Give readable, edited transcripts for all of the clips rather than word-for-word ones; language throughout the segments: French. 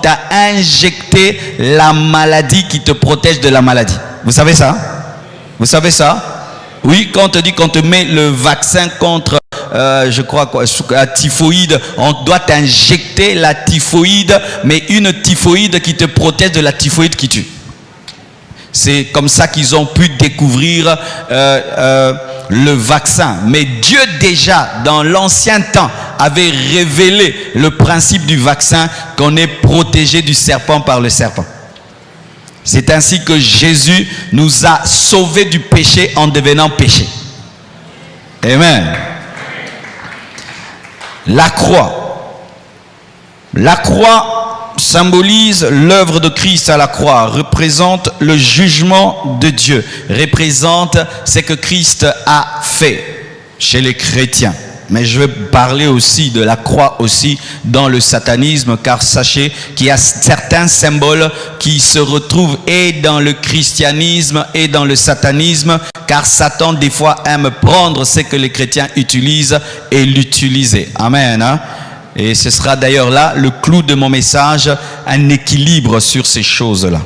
t'a injecté la maladie qui te protège de la maladie. Vous savez ça? Vous savez ça? Oui, quand on te dit qu'on te met le vaccin contre, je crois quoi, la typhoïde, on doit t'injecter la typhoïde, mais une typhoïde qui te protège de la typhoïde qui tue. C'est comme ça qu'ils ont pu découvrir le vaccin. Mais Dieu déjà, dans l'ancien temps, avait révélé le principe du vaccin, qu'on est protégé du serpent par le serpent. C'est ainsi que Jésus nous a sauvés du péché en devenant péché. Amen. La croix. La croix symbolise l'œuvre de Christ à la croix, représente le jugement de Dieu, représente ce que Christ a fait chez les chrétiens. Mais je vais parler aussi de la croix aussi dans le satanisme, car sachez qu'il y a certains symboles qui se retrouvent et dans le christianisme et dans le satanisme, car Satan des fois aime prendre ce que les chrétiens utilisent et l'utiliser. Amen. Hein? Et ce sera d'ailleurs là le clou de mon message, un équilibre sur ces choses-là.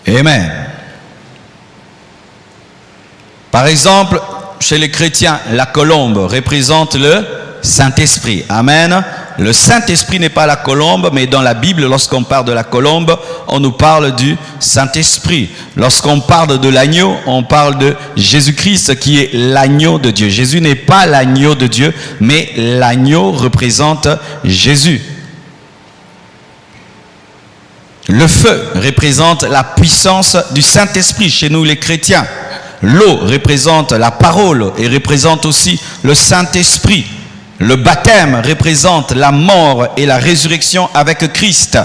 Amen. Par exemple, chez les chrétiens, la colombe représente le Saint-Esprit. Amen. Le Saint-Esprit n'est pas la colombe, mais dans la Bible, lorsqu'on parle de la colombe, on nous parle du Saint-Esprit. Lorsqu'on parle de l'agneau, on parle de Jésus-Christ qui est l'agneau de Dieu. Jésus n'est pas l'agneau de Dieu, mais l'agneau représente Jésus. Le feu représente la puissance du Saint-Esprit chez nous les chrétiens. L'eau représente la parole et représente aussi le Saint-Esprit. Le baptême représente la mort et la résurrection avec Christ.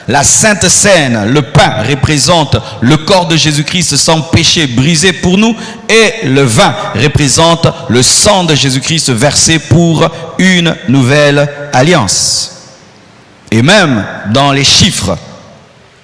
La Sainte Seine, le pain, représente le corps de Jésus-Christ sans péché brisé pour nous. Et le vin représente le sang de Jésus-Christ versé pour une nouvelle alliance. Et même dans les chiffres,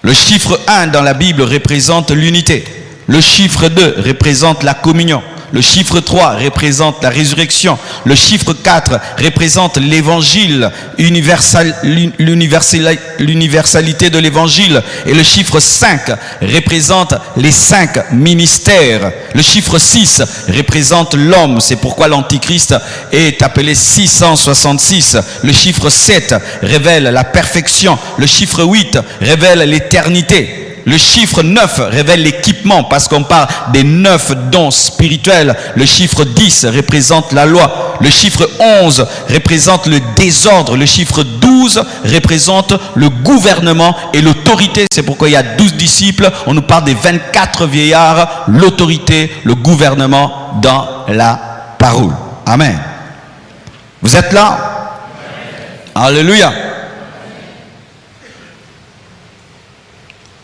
le chiffre 1 dans la Bible représente l'unité. Le chiffre 2 représente la communion. Le chiffre 3 représente la résurrection. Le chiffre 4 représente l'évangile, l'universalité de l'évangile. Et le chiffre 5 représente les 5 ministères. Le chiffre 6 représente l'homme. C'est pourquoi l'Antichrist est appelé 666. Le chiffre 7 révèle la perfection. Le chiffre 8 révèle l'éternité. Le chiffre 9 révèle l'équipement parce qu'on parle des 9 dons spirituels. Le chiffre 10 représente la loi. Le chiffre 11 représente le désordre. Le chiffre 12 représente le gouvernement et l'autorité. C'est pourquoi il y a 12 disciples. On nous parle des 24 vieillards, l'autorité, le gouvernement dans la parole. Amen. Vous êtes là? Alléluia.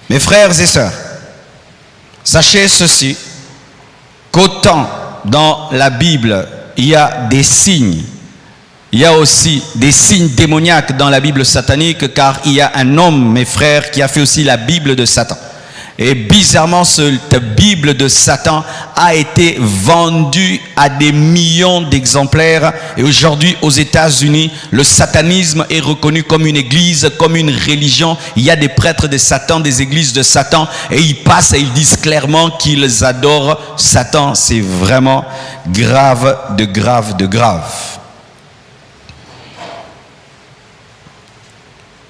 Mes frères et sœurs, sachez ceci, qu'autant dans la Bible, il y a des signes, il y a aussi des signes démoniaques dans la Bible satanique, car il y a un homme, mes frères, qui a fait aussi la Bible de Satan. Et bizarrement, cette Bible de Satan a été vendue à des millions d'exemplaires. Et aujourd'hui, aux États-Unis, le satanisme est reconnu comme une église, comme une religion. Il y a des prêtres de Satan, des églises de Satan. Et ils passent et ils disent clairement qu'ils adorent Satan. C'est vraiment grave de grave de grave.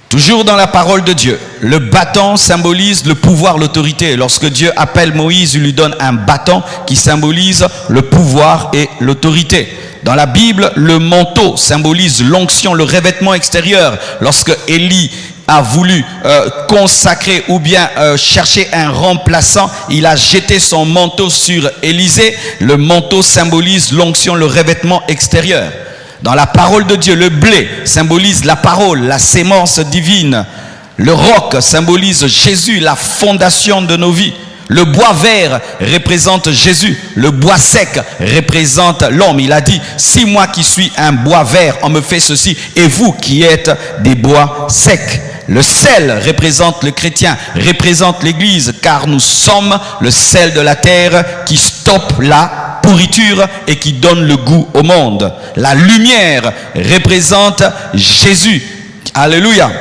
Toujours dans la parole de Dieu, le bâton symbolise le pouvoir, l'autorité. Lorsque Dieu appelle Moïse, il lui donne un bâton qui symbolise le pouvoir et l'autorité. Dans la Bible, le manteau symbolise l'onction, le revêtement extérieur. Lorsque Élie a voulu consacrer ou bien chercher un remplaçant, il a jeté son manteau sur Élisée. Le manteau symbolise l'onction, le revêtement extérieur. Dans la parole de Dieu, le blé symbolise la parole, la sémence divine. Le roc symbolise Jésus, la fondation de nos vies. Le bois vert représente Jésus. Le bois sec représente l'homme. Il a dit, si moi qui suis un bois vert, on me fait ceci, et vous qui êtes des bois secs. Le sel représente le chrétien, représente l'église, car nous sommes le sel de la terre qui stoppe la pourriture et qui donne le goût au monde. La lumière représente Jésus, Alléluia.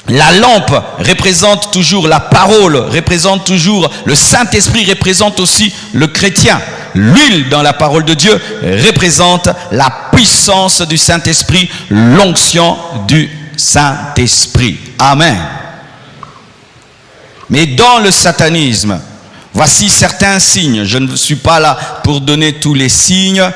La lampe représente toujours la parole, représente toujours le Saint-Esprit, représente aussi le chrétien. L'huile dans la parole de Dieu représente la puissance du Saint-Esprit, l'onction du Saint-Esprit. Amen. Mais dans le satanisme, voici certains signes. Je ne suis pas là pour donner tous les signes,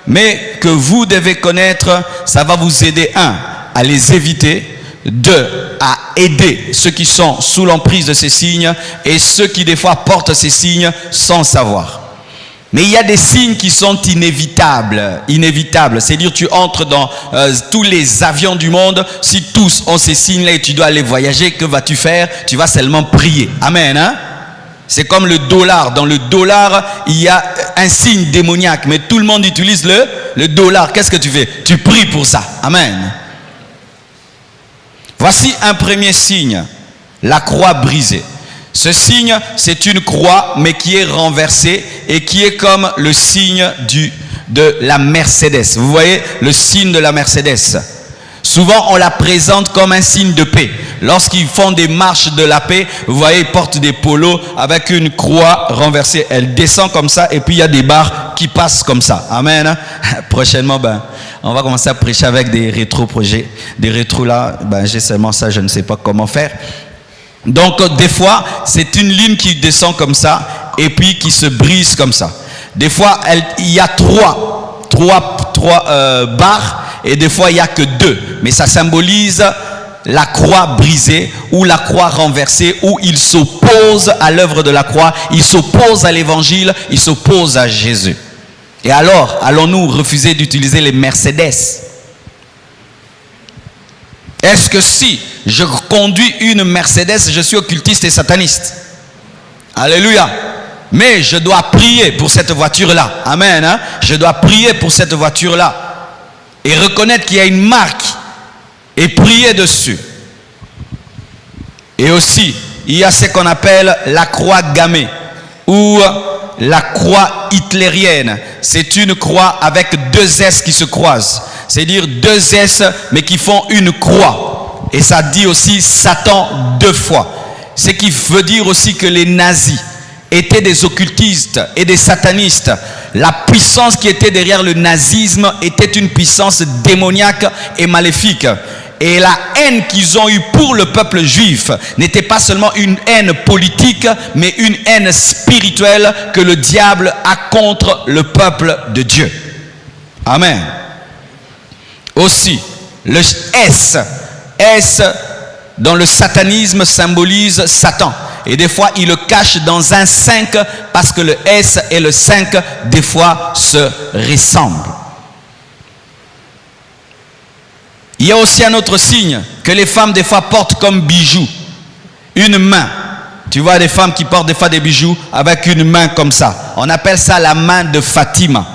mais que vous devez connaître, ça va vous aider, à les éviter, 2, à aider ceux qui sont sous l'emprise de ces signes et ceux qui des fois portent ces signes sans savoir. Mais il y a des signes qui sont inévitables. C'est-à-dire tu entres dans tous les avions du monde, si tous ont ces signes-là et tu dois aller voyager, que vas-tu faire? Tu vas seulement prier. Amen, hein? C'est comme le dollar. Dans le dollar, il y a un signe démoniaque, mais tout le monde utilise le dollar. Qu'est-ce que tu fais? Tu pries pour ça. Amen. Voici un premier signe, la croix brisée. Ce signe, c'est une croix, mais qui est renversée et qui est comme le signe de la Mercedes. Vous voyez le signe de la Mercedes. Souvent, on la présente comme un signe de paix. Lorsqu'ils font des marches de la paix, vous voyez, ils portent des polos avec une croix renversée. Elle descend comme ça et puis il y a des barres qui passent comme ça. Amen. Prochainement, on va commencer à prêcher avec des rétro-projets. Des rétros là, j'ai seulement ça, je ne sais pas comment faire. Donc, des fois, c'est une ligne qui descend comme ça et puis qui se brise comme ça. Des fois, il y a trois barres et des fois, il n'y a que 2. Mais ça symbolise la croix brisée ou la croix renversée, où il s'oppose à l'œuvre de la croix, il s'oppose à l'évangile, il s'oppose à Jésus. Et alors, allons-nous refuser d'utiliser les Mercedes? Est-ce que si je conduis une Mercedes, je suis occultiste et sataniste? Alléluia. Mais je dois prier pour cette voiture-là. Amen. Hein? Je dois prier pour cette voiture-là. Et reconnaître qu'il y a une marque. Et prier dessus. Et aussi, il y a ce qu'on appelle la croix gammée. Ou la croix hitlérienne. C'est une croix avec 2 S qui se croisent. C'est-à-dire 2 S mais qui font une croix. Et ça dit aussi Satan 2 fois. Ce qui veut dire aussi que les nazis étaient des occultistes et des satanistes. La puissance qui était derrière le nazisme était une puissance démoniaque et maléfique. Et la haine qu'ils ont eue pour le peuple juif n'était pas seulement une haine politique, mais une haine spirituelle que le diable a contre le peuple de Dieu. Amen. Aussi, le S dans le satanisme symbolise Satan. Et des fois, il le cache dans un 5 parce que le S et le 5, des fois, se ressemblent. Il y a aussi un autre signe que les femmes, des fois, portent comme bijou. Une main. Tu vois des femmes qui portent des fois des bijoux avec une main comme ça. On appelle ça la main de Fatima.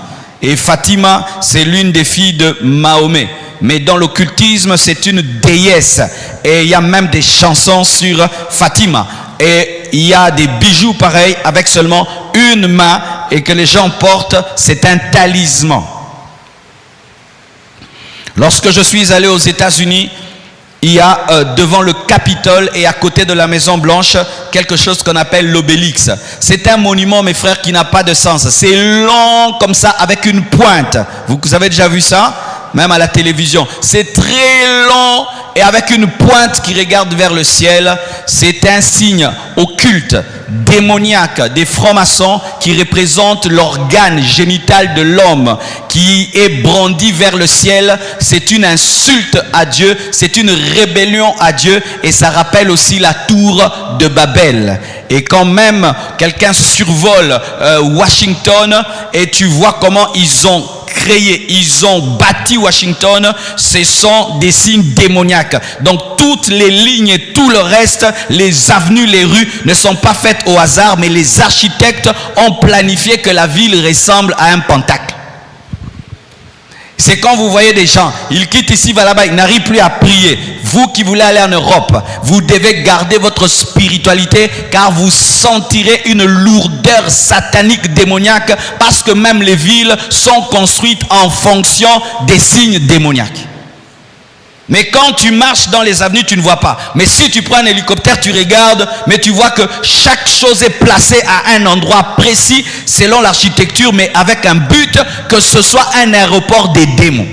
Et Fatima, c'est l'une des filles de Mahomet. Mais dans l'occultisme, c'est une déesse. Et il y a même des chansons sur Fatima. Et il y a des bijoux pareils avec seulement une main et que les gens portent, c'est un talisman. Lorsque je suis allé aux États-Unis, il y a devant le Capitole et à côté de la Maison Blanche quelque chose qu'on appelle l'obélix. C'est un monument, mes frères, qui n'a pas de sens. C'est long comme ça avec une pointe. Vous avez déjà vu ça? Même à la télévision. C'est très long et avec une pointe qui regarde vers le ciel. C'est un signe occulte, démoniaque des francs-maçons qui représente l'organe génital de l'homme qui est brandi vers le ciel. C'est une insulte à Dieu, c'est une rébellion à Dieu et ça rappelle aussi la tour de Babel. Et quand même quelqu'un survole Washington et tu vois comment ils ont bâti Washington, ce sont des signes démoniaques. Donc toutes les lignes et tout le reste, les avenues, les rues ne sont pas faites au hasard, mais les architectes ont planifié que la ville ressemble à un pentacle. C'est quand vous voyez des gens, ils quittent ici, va là-bas, ils n'arrivent plus à prier. Vous qui voulez aller en Europe, vous devez garder votre spiritualité car vous sentirez une lourdeur satanique démoniaque parce que même les villes sont construites en fonction des signes démoniaques. Mais quand tu marches dans les avenues, tu ne vois pas. Mais si tu prends un hélicoptère, tu regardes, mais tu vois que chaque chose est placée à un endroit précis, selon l'architecture, mais avec un but, que ce soit un aéroport des démons.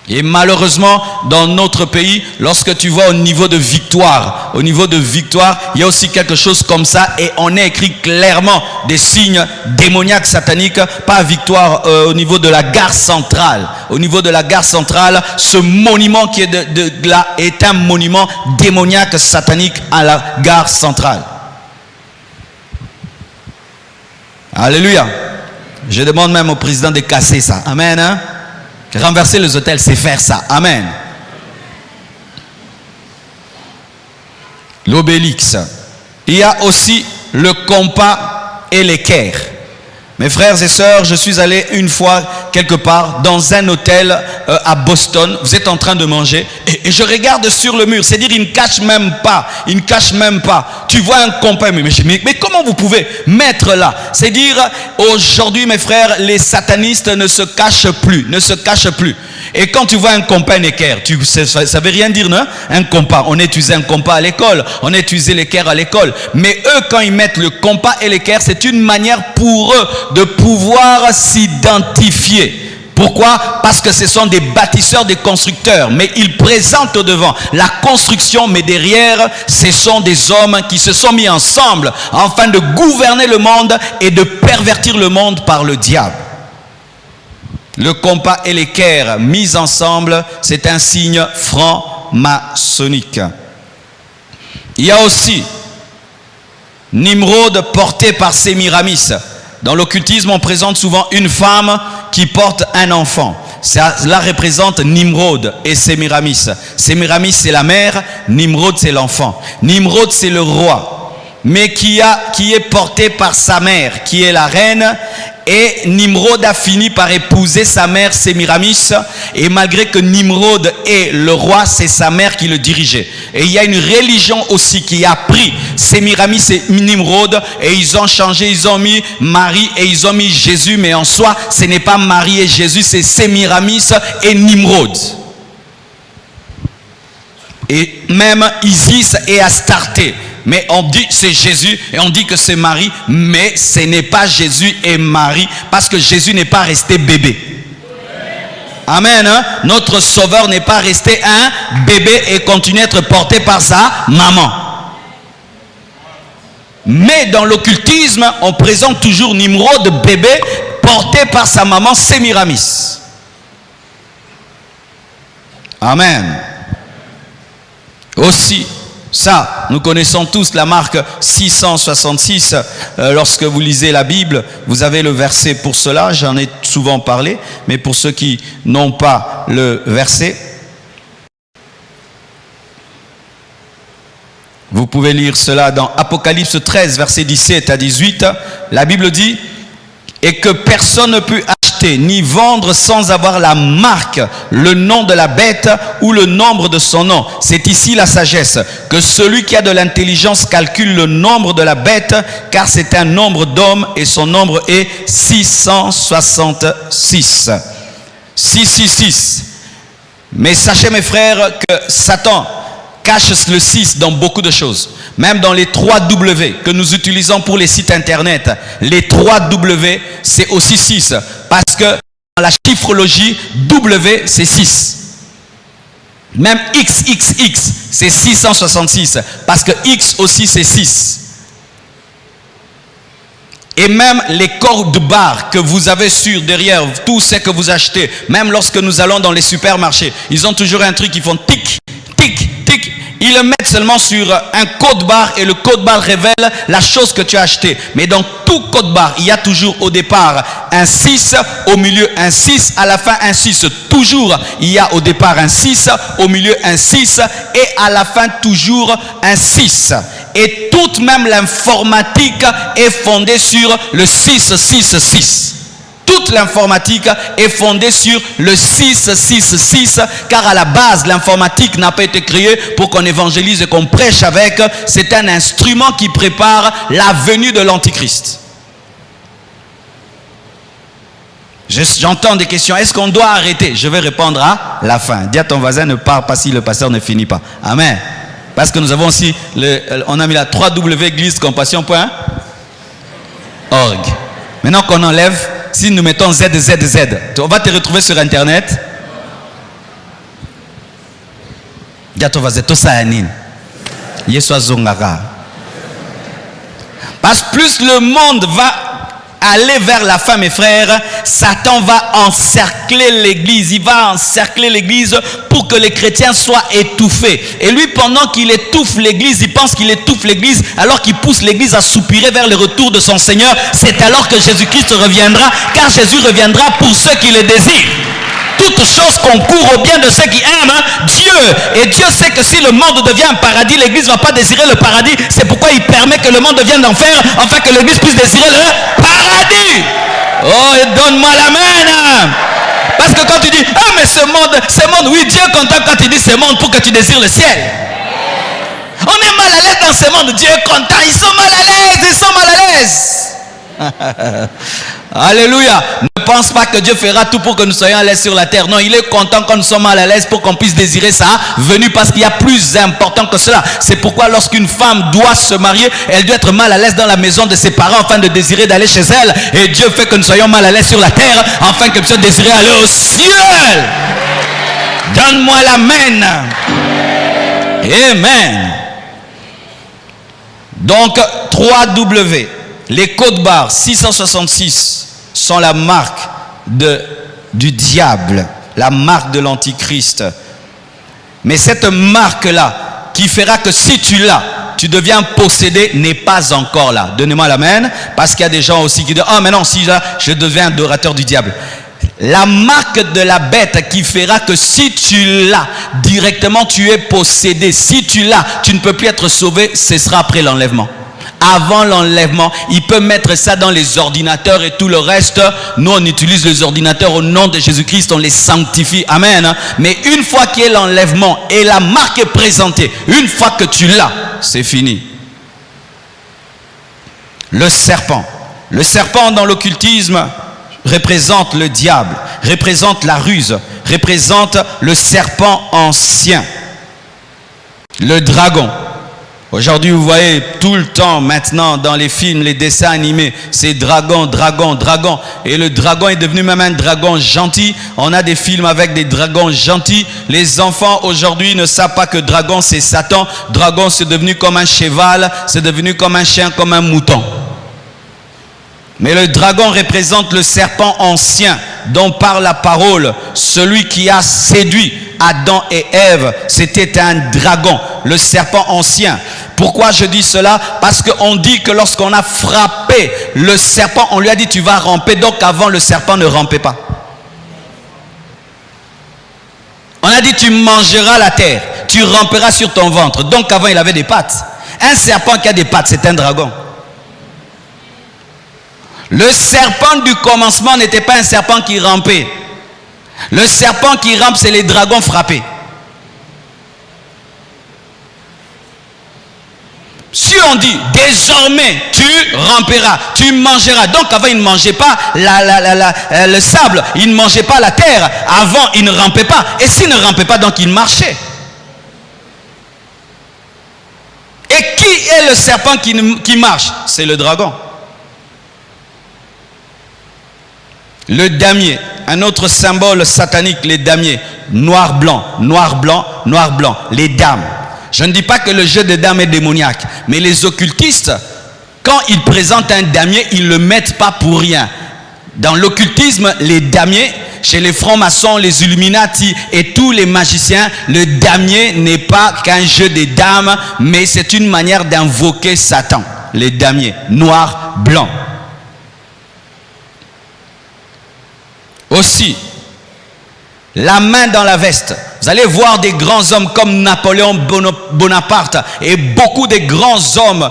Et malheureusement, dans notre pays, lorsque tu vois au niveau de Victoire, il y a aussi quelque chose comme ça, et on a écrit clairement des signes démoniaques sataniques, pas à Victoire, au niveau de la gare centrale. Au niveau de la gare centrale, ce monument qui est de là est un monument démoniaque satanique à la gare centrale. Alléluia. Je demande même au président de casser ça. Amen, hein? Renverser les hôtels, c'est faire ça. Amen. L'obélix. Il y a aussi le compas et l'équerre. Mes frères et sœurs, je suis allé une fois quelque part dans un hôtel à Boston. Vous êtes en train de manger et je regarde sur le mur. C'est-à-dire, il ne cache même pas. Il ne cache même pas. Tu vois un compas. Mais comment vous pouvez mettre là? C'est-à-dire, aujourd'hui, mes frères, les satanistes ne se cachent plus. Ne se cachent plus. Et quand tu vois un compas, un équerre, ça ne veut rien dire, non? Un compas, on utilisait un compas à l'école, on utilisait l'équerre à l'école. Mais eux, quand ils mettent le compas et l'équerre, c'est une manière pour eux de pouvoir s'identifier. Pourquoi? Parce que ce sont des bâtisseurs, des constructeurs. Mais ils présentent au devant la construction, mais derrière, ce sont des hommes qui se sont mis ensemble afin de gouverner le monde et de pervertir le monde par le diable. Le compas et l'équerre mis ensemble, c'est un signe franc-maçonnique. Il y a aussi Nimrod porté par Sémiramis. Dans l'occultisme, on présente souvent une femme qui porte un enfant. Cela représente Nimrod et Sémiramis. Sémiramis, c'est la mère, Nimrod, c'est l'enfant. Nimrod, c'est le roi, mais qui est porté par sa mère, qui est la reine. Et Nimrod a fini par épouser sa mère Sémiramis. Et malgré que Nimrod est le roi, c'est sa mère qui le dirigeait. Et il y a une religion aussi qui a pris Sémiramis et Nimrod. Et ils ont changé, ils ont mis Marie et ils ont mis Jésus. Mais en soi, ce n'est pas Marie et Jésus, c'est Sémiramis et Nimrod. Et même Isis et Astarté. Mais on dit c'est Jésus et on dit que c'est Marie, mais ce n'est pas Jésus et Marie parce que Jésus n'est pas resté bébé. Amen. Hein? Notre sauveur n'est pas resté un bébé et continue à être porté par sa maman. Mais dans l'occultisme, on présente toujours Nimrod bébé porté par sa maman Sémiramis. Amen. Aussi, ça, nous connaissons tous la marque 666. Lorsque vous lisez la Bible, vous avez le verset pour cela. J'en ai souvent parlé. Mais pour ceux qui n'ont pas le verset, vous pouvez lire cela dans Apocalypse 13, verset 17 à 18. La Bible dit « Et que personne ne peut acheter ni vendre sans avoir la marque, le nom de la bête ou le nombre de son nom. C'est ici la sagesse, que celui qui a de l'intelligence calcule le nombre de la bête, car c'est un nombre d'hommes et son nombre est 666. 666. Mais sachez mes frères que Satan cache le 6 dans beaucoup de choses. Même dans les 3W que nous utilisons pour les sites internet. Les 3W, c'est aussi 6. Parce que dans la chiffrologie, W, c'est 6. Même XXX, c'est 666. Parce que X aussi, c'est 6. Et même les codes barres que vous avez sur derrière, tout ce que vous achetez, même lorsque nous allons dans les supermarchés, ils ont toujours un truc qui font tic, tic, tic. Ils le mettent seulement sur un code barre et le code barre révèle la chose que tu as acheté. Mais dans tout code barre, il y a toujours au départ un 6, au milieu un 6, à la fin un 6. Toujours, il y a au départ un 6, au milieu un 6 et à la fin toujours un 6. Et toute même l'informatique est fondée sur le 666. Toute l'informatique est fondée sur le 666, car à la base, l'informatique n'a pas été créée pour qu'on évangélise et qu'on prêche avec. C'est un instrument qui prépare la venue de l'Antichrist. J'entends des questions. Est-ce qu'on doit arrêter? Je vais répondre à la fin. Dis à ton voisin, ne pars pas si le pasteur ne finit pas. Amen. Parce que nous avons aussi, on a mis la www.églisecompassion.org. Maintenant qu'on enlève, si nous mettons ZZZ, on va te retrouver sur Internet. Dis à ton voisin, tout ça anine. Yeswa zongara. Parce que plus le monde va aller vers la fin, mes frères, Satan va encercler l'église. Il va encercler l'église pour que les chrétiens soient étouffés. Et lui, pendant qu'il étouffe l'église, il pense qu'il étouffe l'église, alors qu'il pousse l'église à soupirer vers le retour de son Seigneur. C'est alors que Jésus-Christ reviendra, car Jésus reviendra pour ceux qui le désirent. Toute chose concourt au bien de ceux qui aiment Dieu. Et Dieu sait que si le monde devient un paradis, l'église ne va pas désirer le paradis. C'est pourquoi il permet que le monde devienne enfer, afin que l'église puisse désirer le paradis. Oh, donne-moi l'amen. Parce que quand tu dis, ah mais ce monde, oui, Dieu est content quand tu dis ce monde pour que tu désires le ciel. On est mal à l'aise dans ce monde, Dieu est content, ils sont mal à l'aise. Alléluia. Ne pense pas que Dieu fera tout pour que nous soyons à l'aise sur la terre. Non, il est content quand nous sommes mal à l'aise pour qu'on puisse désirer sa venue, parce qu'il y a plus important que cela. C'est pourquoi lorsqu'une femme doit se marier, elle doit être mal à l'aise dans la maison de ses parents afin de désirer d'aller chez elle. Et Dieu fait que nous soyons mal à l'aise sur la terre afin que nous puissions désirer aller au ciel. Donne-moi l'amen. Amen. Donc 3W. Les codes barres 666 sont la marque du diable, la marque de l'antichrist. Mais cette marque-là, qui fera que si tu l'as, tu deviens possédé, n'est pas encore là. Donnez-moi l'amen, parce qu'il y a des gens aussi qui disent, ah mais non, si là, je deviens adorateur du diable. La marque de la bête qui fera que si tu l'as, directement tu es possédé. Si tu l'as, tu ne peux plus être sauvé, ce sera après l'enlèvement. Avant l'enlèvement, il peut mettre ça dans les ordinateurs et tout le reste. Nous, on utilise les ordinateurs au nom de Jésus-Christ, on les sanctifie. Amen. Mais une fois qu'il y a l'enlèvement et la marque est présentée, une fois que tu l'as, c'est fini. Le serpent. Le serpent dans l'occultisme représente le diable, représente la ruse, représente le serpent ancien. Le dragon. Aujourd'hui, vous voyez tout le temps maintenant dans les films, les dessins animés, c'est dragon, dragon, dragon. Et le dragon est devenu même un dragon gentil. On a des films avec des dragons gentils. Les enfants aujourd'hui ne savent pas que dragon c'est Satan. Dragon c'est devenu comme un cheval, c'est devenu comme un chien, comme un mouton. Mais le dragon représente le serpent ancien dont parle la parole. Celui qui a séduit Adam et Ève, c'était un dragon, le serpent ancien. Pourquoi je dis cela? Parce qu'on dit que lorsqu'on a frappé le serpent, on lui a dit tu vas ramper. Donc avant le serpent ne rampait pas. On a dit tu mangeras la terre, tu ramperas sur ton ventre. Donc avant il avait des pattes. Un serpent qui a des pattes, c'est un dragon. Le serpent du commencement n'était pas un serpent qui rampait. Le serpent qui rampe, c'est les dragons frappés. Si on dit désormais tu ramperas, tu mangeras. Donc avant il ne mangeait pas le sable, il ne mangeait pas la terre. Avant il ne rampait pas. Et s'il ne rampait pas, donc il marchait. Et qui est le serpent qui marche? C'est le dragon. Le damier, un autre symbole satanique, les damiers. Noir, blanc, noir, blanc, noir, blanc. Les dames. Je ne dis pas que le jeu des dames est démoniaque, mais les occultistes, quand ils présentent un damier, ils ne le mettent pas pour rien. Dans l'occultisme, les damiers, chez les francs-maçons, les Illuminati et tous les magiciens, le damier n'est pas qu'un jeu des dames, mais c'est une manière d'invoquer Satan. Les damiers, noir, blanc. Aussi, la main dans la veste. Vous allez voir des grands hommes comme Napoléon Bonaparte et beaucoup de grands hommes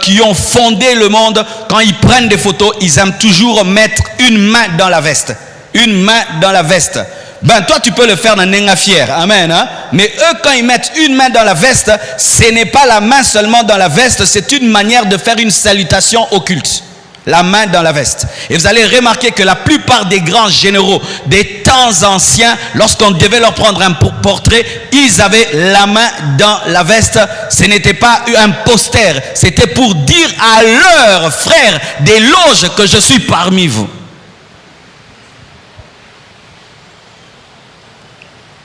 qui ont fondé le monde. Quand ils prennent des photos, ils aiment toujours mettre une main dans la veste. Une main dans la veste. Ben toi tu peux le faire dans Nenga Fier, amen. Hein? Mais eux quand ils mettent une main dans la veste, ce n'est pas la main seulement dans la veste, c'est une manière de faire une salutation occulte. La main dans la veste. Et vous allez remarquer que la plupart des grands généraux des temps anciens, lorsqu'on devait leur prendre un portrait, ils avaient la main dans la veste. Ce n'était pas un poster, c'était pour dire à leurs frères des loges que je suis parmi vous.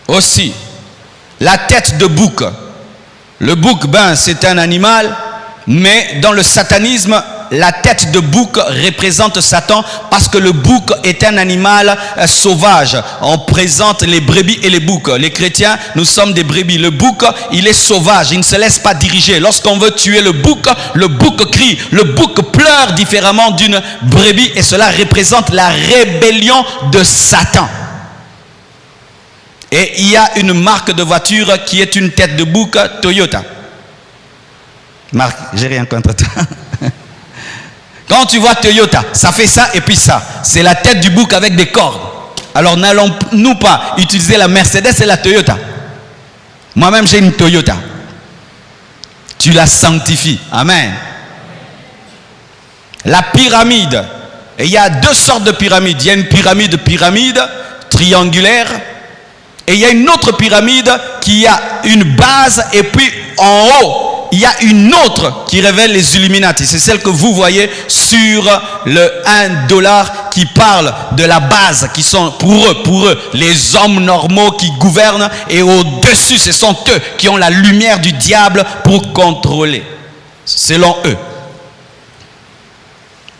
Aussi, la tête de bouc. Le bouc, c'est un animal, mais dans le satanisme, la tête de bouc représente Satan parce que le bouc est un animal sauvage. On présente les brebis et les boucs. Les chrétiens, nous sommes des brebis. Le bouc, il est sauvage, il ne se laisse pas diriger. Lorsqu'on veut tuer le bouc crie, le bouc pleure différemment d'une brebis et cela représente la rébellion de Satan. Et il y a une marque de voiture qui est une tête de bouc, Toyota. Marc, j'ai rien contre toi. Quand tu vois Toyota, ça fait ça et puis ça. C'est la tête du bouc avec des cordes. Alors n'allons-nous pas utiliser la Mercedes et la Toyota. Moi-même j'ai une Toyota. Tu la sanctifies. Amen. La pyramide. Et il y a deux sortes de pyramides. Il y a une pyramide triangulaire. Et il y a une autre pyramide qui a une base et puis en haut, il y a une autre qui révèle les Illuminati. C'est celle que vous voyez sur le $1 qui parle de la base, qui sont pour eux, les hommes normaux qui gouvernent. Et au-dessus, ce sont eux qui ont la lumière du diable pour contrôler, selon eux.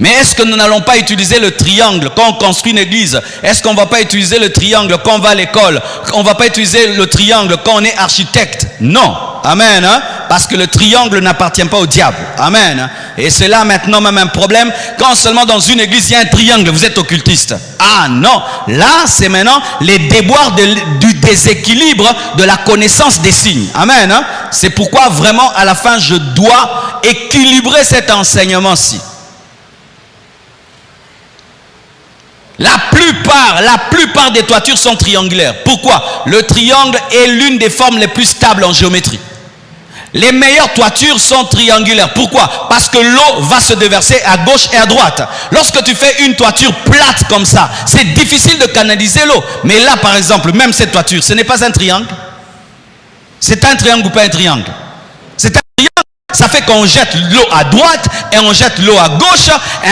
Mais est-ce que nous n'allons pas utiliser le triangle quand on construit une église? Est-ce qu'on ne va pas utiliser le triangle quand on va à l'école? On ne va pas utiliser le triangle quand on est architecte? Non. Amen. Hein? Parce que le triangle n'appartient pas au diable. Amen. Et c'est là maintenant même un problème. Quand seulement dans une église il y a un triangle, vous êtes occultiste. Ah non. Là c'est maintenant les déboires du déséquilibre de la connaissance des signes. Amen. Hein? C'est pourquoi vraiment à la fin je dois équilibrer cet enseignement-ci. La plupart des toitures sont triangulaires. Pourquoi? Le triangle est l'une des formes les plus stables en géométrie. Les meilleures toitures sont triangulaires. Pourquoi? Parce que l'eau va se déverser à gauche et à droite. Lorsque tu fais une toiture plate comme ça, c'est difficile de canaliser l'eau. Mais là, par exemple, même cette toiture, ce n'est pas un triangle. C'est un triangle ou pas un triangle? C'est un triangle. Ça fait qu'on jette l'eau à droite et on jette l'eau à gauche.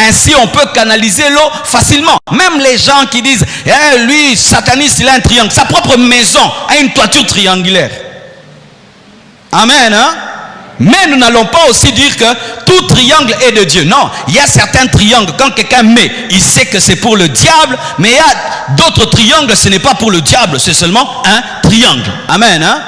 Ainsi, on peut canaliser l'eau facilement. Même les gens qui disent, lui, sataniste, il a un triangle. Sa propre maison a une toiture triangulaire. Amen. Hein? Mais nous n'allons pas aussi dire que tout triangle est de Dieu. Non, il y a certains triangles. Quand quelqu'un met, il sait que c'est pour le diable. Mais il y a d'autres triangles, ce n'est pas pour le diable. C'est seulement un triangle. Amen. Hein?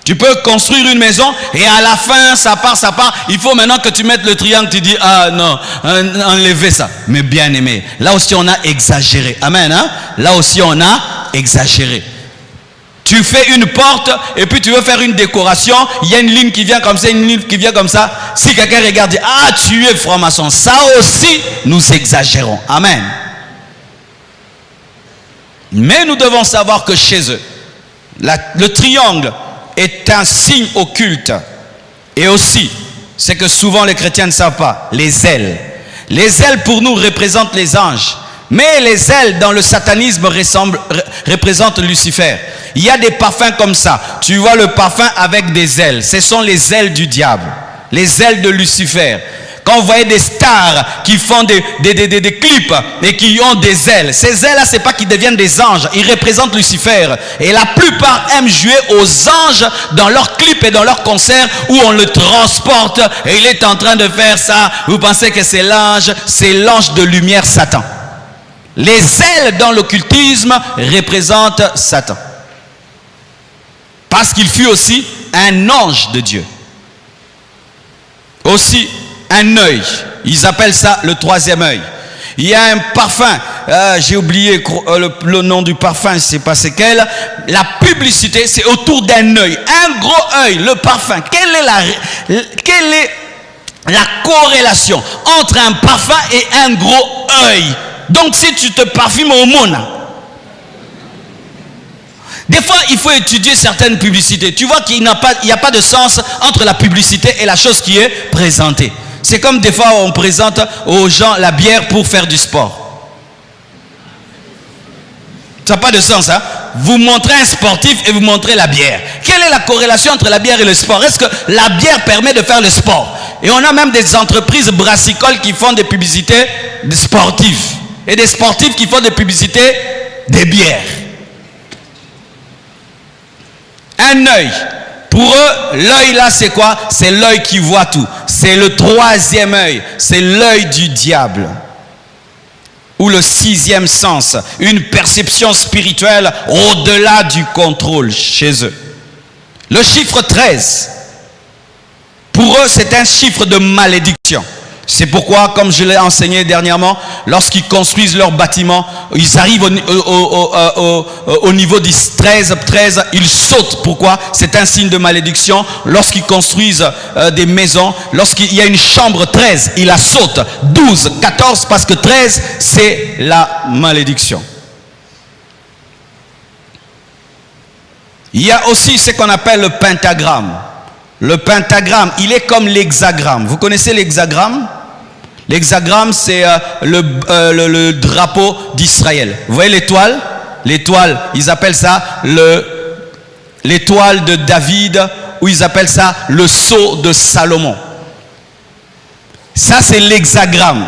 Tu peux construire une maison et à la fin, ça part. Il faut maintenant que tu mettes le triangle. Tu dis, ah non, enlevez ça. Mais bien aimé, là aussi on a exagéré. Amen. Hein? Là aussi on a exagéré. Tu fais une porte et puis tu veux faire une décoration. Il y a une ligne qui vient comme ça, une ligne qui vient comme ça. Si quelqu'un regarde, dit, ah tu es franc-maçon. Ça aussi, nous exagérons. Amen. Mais nous devons savoir que chez eux, le triangle est un signe occulte. Et aussi, c'est que souvent les chrétiens ne savent pas, les ailes. Les ailes pour nous représentent les anges. Mais les ailes dans le satanisme représentent Lucifer. Il y a des parfums comme ça. Tu vois le parfum avec des ailes. Ce sont les ailes du diable. Les ailes de Lucifer. Quand vous voyez des stars qui font des clips et qui ont des ailes, ces ailes-là, ce n'est pas qu'ils deviennent des anges. Ils représentent Lucifer. Et la plupart aiment jouer aux anges dans leurs clips et dans leurs concerts où on le transporte et il est en train de faire ça. Vous pensez que c'est l'ange de lumière Satan. Les ailes dans l'occultisme représentent Satan. Parce qu'il fut aussi un ange de Dieu. Aussi un œil. Ils appellent ça le troisième œil. Il y a un parfum. J'ai oublié le nom du parfum, c'est pas c'est quel. La publicité, c'est autour d'un œil. Un gros œil, le parfum. Quelle est la corrélation entre un parfum et un gros œil? Donc si tu te parfumes au monde, des fois il faut étudier certaines publicités. Tu vois qu'il n'y a pas de sens entre la publicité et la chose qui est présentée. C'est comme des fois on présente aux gens la bière pour faire du sport. Ça n'a pas de sens, hein? Vous montrez un sportif et vous montrez la bière. Quelle est la corrélation entre la bière et le sport? Est-ce que la bière permet de faire le sport? Et on a même des entreprises brassicoles qui font des publicités de sportifs. Et des sportifs qui font des publicités des bières. Un œil. Pour eux, l'œil là c'est quoi? C'est l'œil qui voit tout. C'est le troisième œil. C'est l'œil du diable. Ou le sixième sens, une perception spirituelle au-delà du contrôle chez eux. Le chiffre 13, pour eux, c'est un chiffre de malédiction. C'est pourquoi, comme je l'ai enseigné dernièrement, lorsqu'ils construisent leur bâtiment, ils arrivent au niveau du 13, ils sautent. Pourquoi? C'est un signe de malédiction. Lorsqu'ils construisent des maisons, lorsqu'il y a une chambre 13, ils la sautent. 12, 14, parce que 13, c'est la malédiction. Il y a aussi ce qu'on appelle le pentagramme. Le pentagramme, il est comme l'hexagramme. Vous connaissez l'hexagramme? L'hexagramme, c'est le drapeau d'Israël. Vous voyez l'étoile? L'étoile, ils appellent ça l'étoile de David, ou ils appellent ça le sceau de Salomon. Ça, c'est l'hexagramme.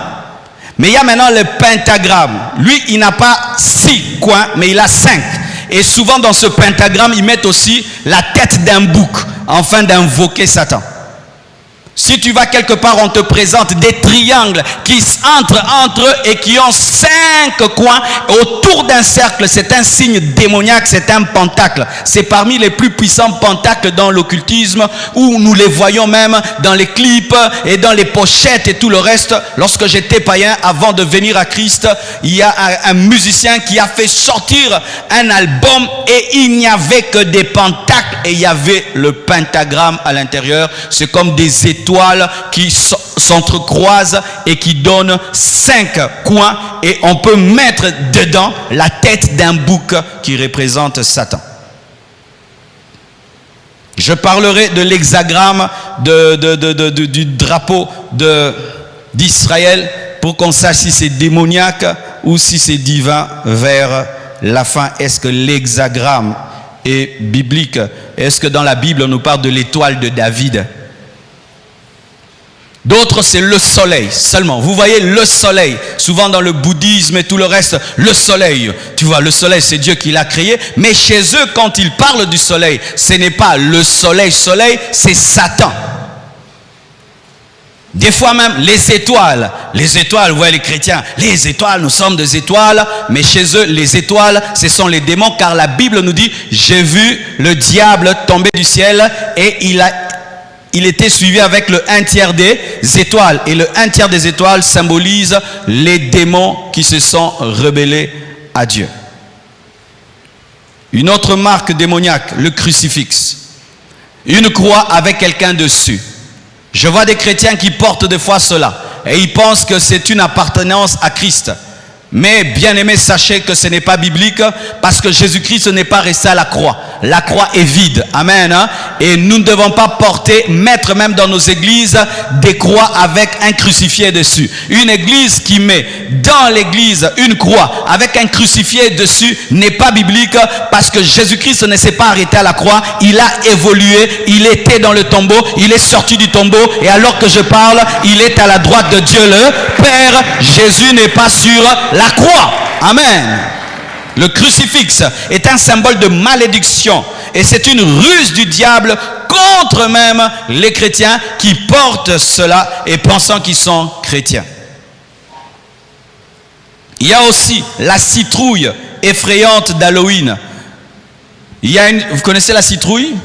Mais il y a maintenant le pentagramme. Lui, il n'a pas 6 coins, mais il a 5. Et souvent, dans ce pentagramme, ils mettent aussi la tête d'un bouc, afin d'invoquer Satan. Si tu vas quelque part, on te présente des triangles qui entrent entre eux et qui ont 5 coins autour d'un cercle. C'est un signe démoniaque, c'est un pentacle. C'est parmi les plus puissants pentacles dans l'occultisme, où nous les voyons même dans les clips et dans les pochettes et tout le reste. Lorsque j'étais païen, avant de venir à Christ, il y a un musicien qui a fait sortir un album et il n'y avait que des pentacles et il y avait le pentagramme à l'intérieur. C'est comme des étoiles qui s'entrecroisent et qui donnent 5 coins, et on peut mettre dedans la tête d'un bouc qui représente Satan. Je parlerai de l'hexagramme du drapeau d'Israël pour qu'on sache si c'est démoniaque ou si c'est divin vers la fin. Est-ce que l'hexagramme est biblique? Est-ce que dans la Bible on nous parle de l'étoile de David? D'autres, c'est le soleil seulement. Vous voyez le soleil. Souvent dans le bouddhisme et tout le reste, le soleil. Tu vois, le soleil, c'est Dieu qui l'a créé. Mais chez eux, quand ils parlent du soleil, ce n'est pas le soleil, c'est Satan. Des fois même, les étoiles. Les étoiles, vous voyez les chrétiens, les étoiles, nous sommes des étoiles. Mais chez eux, les étoiles, ce sont les démons. Car la Bible nous dit, j'ai vu le diable tomber du ciel et il était suivi avec le 1/3 des étoiles. Et le 1/3 des étoiles symbolise les démons qui se sont rebellés à Dieu. Une autre marque démoniaque, le crucifix. Une croix avec quelqu'un dessus. Je vois des chrétiens qui portent des fois cela. Et ils pensent que c'est une appartenance à Christ. Mais bien aimé, sachez que ce n'est pas biblique, parce que Jésus-Christ n'est pas resté à la croix. La croix est vide. Amen. Hein? Et nous ne devons pas mettre même dans nos églises des croix avec un crucifié dessus. Une église qui met dans l'église une croix avec un crucifié dessus n'est pas biblique, parce que Jésus-Christ ne s'est pas arrêté à la croix. Il a évolué, il était dans le tombeau, il est sorti du tombeau, et alors que je parle, il est à la droite de Dieu le Père. Jésus n'est pas sur la croix. Amen. Le crucifix est un symbole de malédiction, et c'est une ruse du diable contre même les chrétiens qui portent cela et pensant qu'ils sont chrétiens. Il y a aussi la citrouille effrayante d'Halloween. Vous connaissez la citrouille?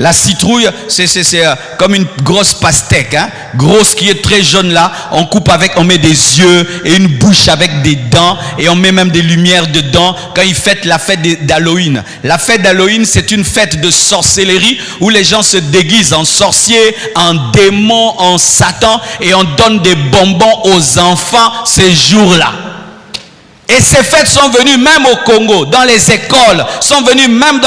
La citrouille, c'est comme une grosse pastèque, hein? Grosse, qui est très jaune là. On coupe avec, on met des yeux et une bouche avec des dents, et on met même des lumières dedans quand ils fêtent la fête d'Halloween. La fête d'Halloween, c'est une fête de sorcellerie où les gens se déguisent en sorciers, en démons, en Satan, et on donne des bonbons aux enfants ces jours-là. Et ces fêtes sont venues même au Congo, dans les écoles, sont venues même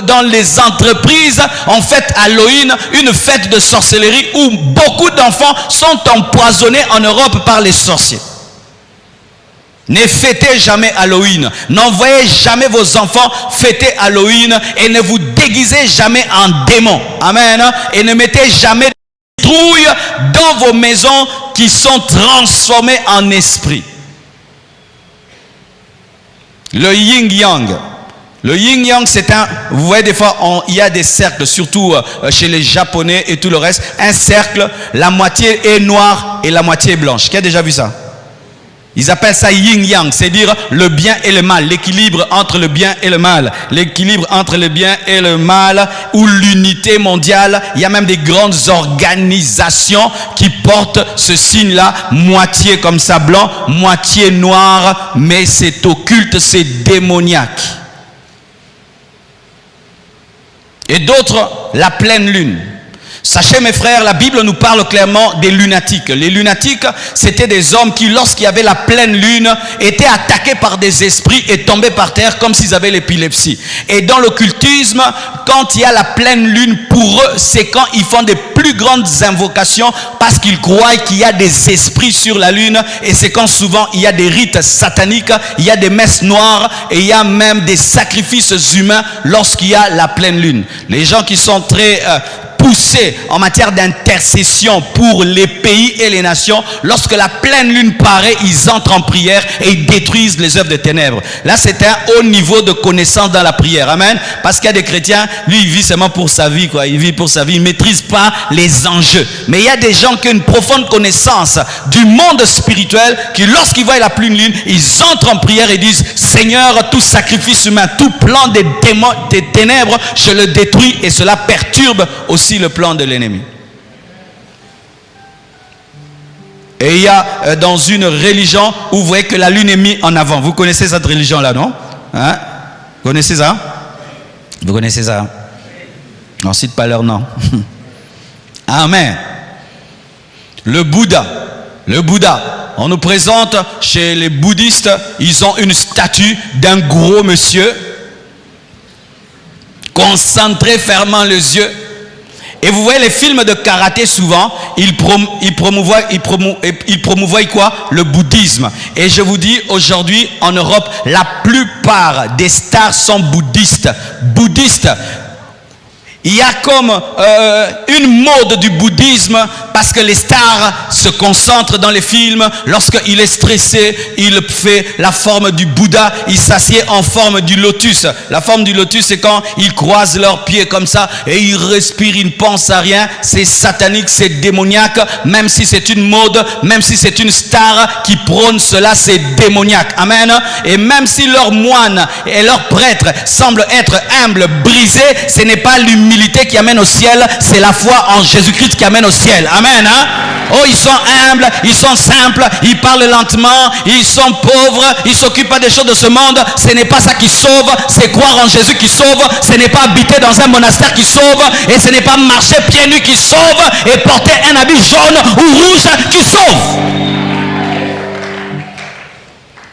dans les entreprises. En fait, Halloween, une fête de sorcellerie où beaucoup d'enfants sont empoisonnés en Europe par les sorciers. Ne fêtez jamais Halloween. N'envoyez jamais vos enfants fêter Halloween et ne vous déguisez jamais en démon. Amen. Et ne mettez jamais de trouille dans vos maisons qui sont transformées en esprit. Le yin-yang. Le yin-yang, c'est un... Vous voyez, des fois, il y a des cercles, surtout chez les Japonais et tout le reste. Un cercle, la moitié est noire et la moitié est blanche. Qui a déjà vu ça? Ils appellent ça yin-yang, c'est-à-dire le bien et le mal, l'équilibre entre le bien et le mal, l'équilibre entre le bien et le mal, ou l'unité mondiale. Il y a même des grandes organisations qui portent ce signe-là, moitié comme ça blanc, moitié noir, mais c'est occulte, c'est démoniaque. Et d'autres, la pleine lune. Sachez mes frères, la Bible nous parle clairement des lunatiques. Les lunatiques, c'était des hommes qui, lorsqu'il y avait la pleine lune, étaient attaqués par des esprits et tombaient par terre comme s'ils avaient l'épilepsie. Et dans l'occultisme, quand il y a la pleine lune, pour eux, c'est quand ils font des plus grandes invocations parce qu'ils croient qu'il y a des esprits sur la lune. Et c'est quand souvent il y a des rites sataniques, il y a des messes noires et il y a même des sacrifices humains lorsqu'il y a la pleine lune. Les gens qui sont très... poussés en matière d'intercession pour les pays et les nations, lorsque la pleine lune paraît, ils entrent en prière et ils détruisent les œuvres des ténèbres. Là, c'est un haut niveau de connaissance dans la prière. Amen. Parce qu'il y a des chrétiens, lui, il vit seulement pour sa vie, quoi. Il vit pour sa vie, il ne maîtrise pas les enjeux. Mais il y a des gens qui ont une profonde connaissance du monde spirituel, qui, lorsqu'ils voient la pleine lune, ils entrent en prière et disent, Seigneur, tout sacrifice humain, tout plan des démons, des ténèbres, je le détruis, et cela perturbe aussi le plan de l'ennemi. Et il y a dans une religion où vous voyez que la lune est mise en avant. Vous connaissez cette religion-là, non? Hein? Vous connaissez ça? Vous connaissez ça? On ne cite pas leur nom. Amen. Le Bouddha. Le Bouddha. On nous présente chez les bouddhistes, ils ont une statue d'un gros monsieur, concentré, fermant les yeux. Et vous voyez les films de karaté, souvent, ils promouvoient quoi? Le bouddhisme. Et je vous dis, aujourd'hui, en Europe, la plupart des stars sont bouddhistes. Il y a comme une mode du bouddhisme parce que les stars se concentrent dans les films. Lorsqu'il est stressé, il fait la forme du Bouddha, il s'assied en forme du lotus. La forme du lotus, c'est quand ils croisent leurs pieds comme ça et ils respirent, ils ne pensent à rien. C'est satanique, c'est démoniaque. Même si c'est une mode, même si c'est une star qui prône cela, c'est démoniaque. Amen. Et même si leurs moines et leurs prêtres semblent être humbles, brisés, ce n'est pas l'humilité qui amène au ciel, c'est la foi en Jésus-Christ qui amène au ciel. Amen. Hein? Oh, ils sont humbles, ils sont simples, ils parlent lentement, ils sont pauvres, ils ne s'occupent pas des choses de ce monde. Ce n'est pas ça qui sauve, c'est croire en Jésus qui sauve. Ce n'est pas habiter dans un monastère qui sauve, et ce n'est pas marcher pieds nus qui sauve, et porter un habit jaune ou rouge qui sauve.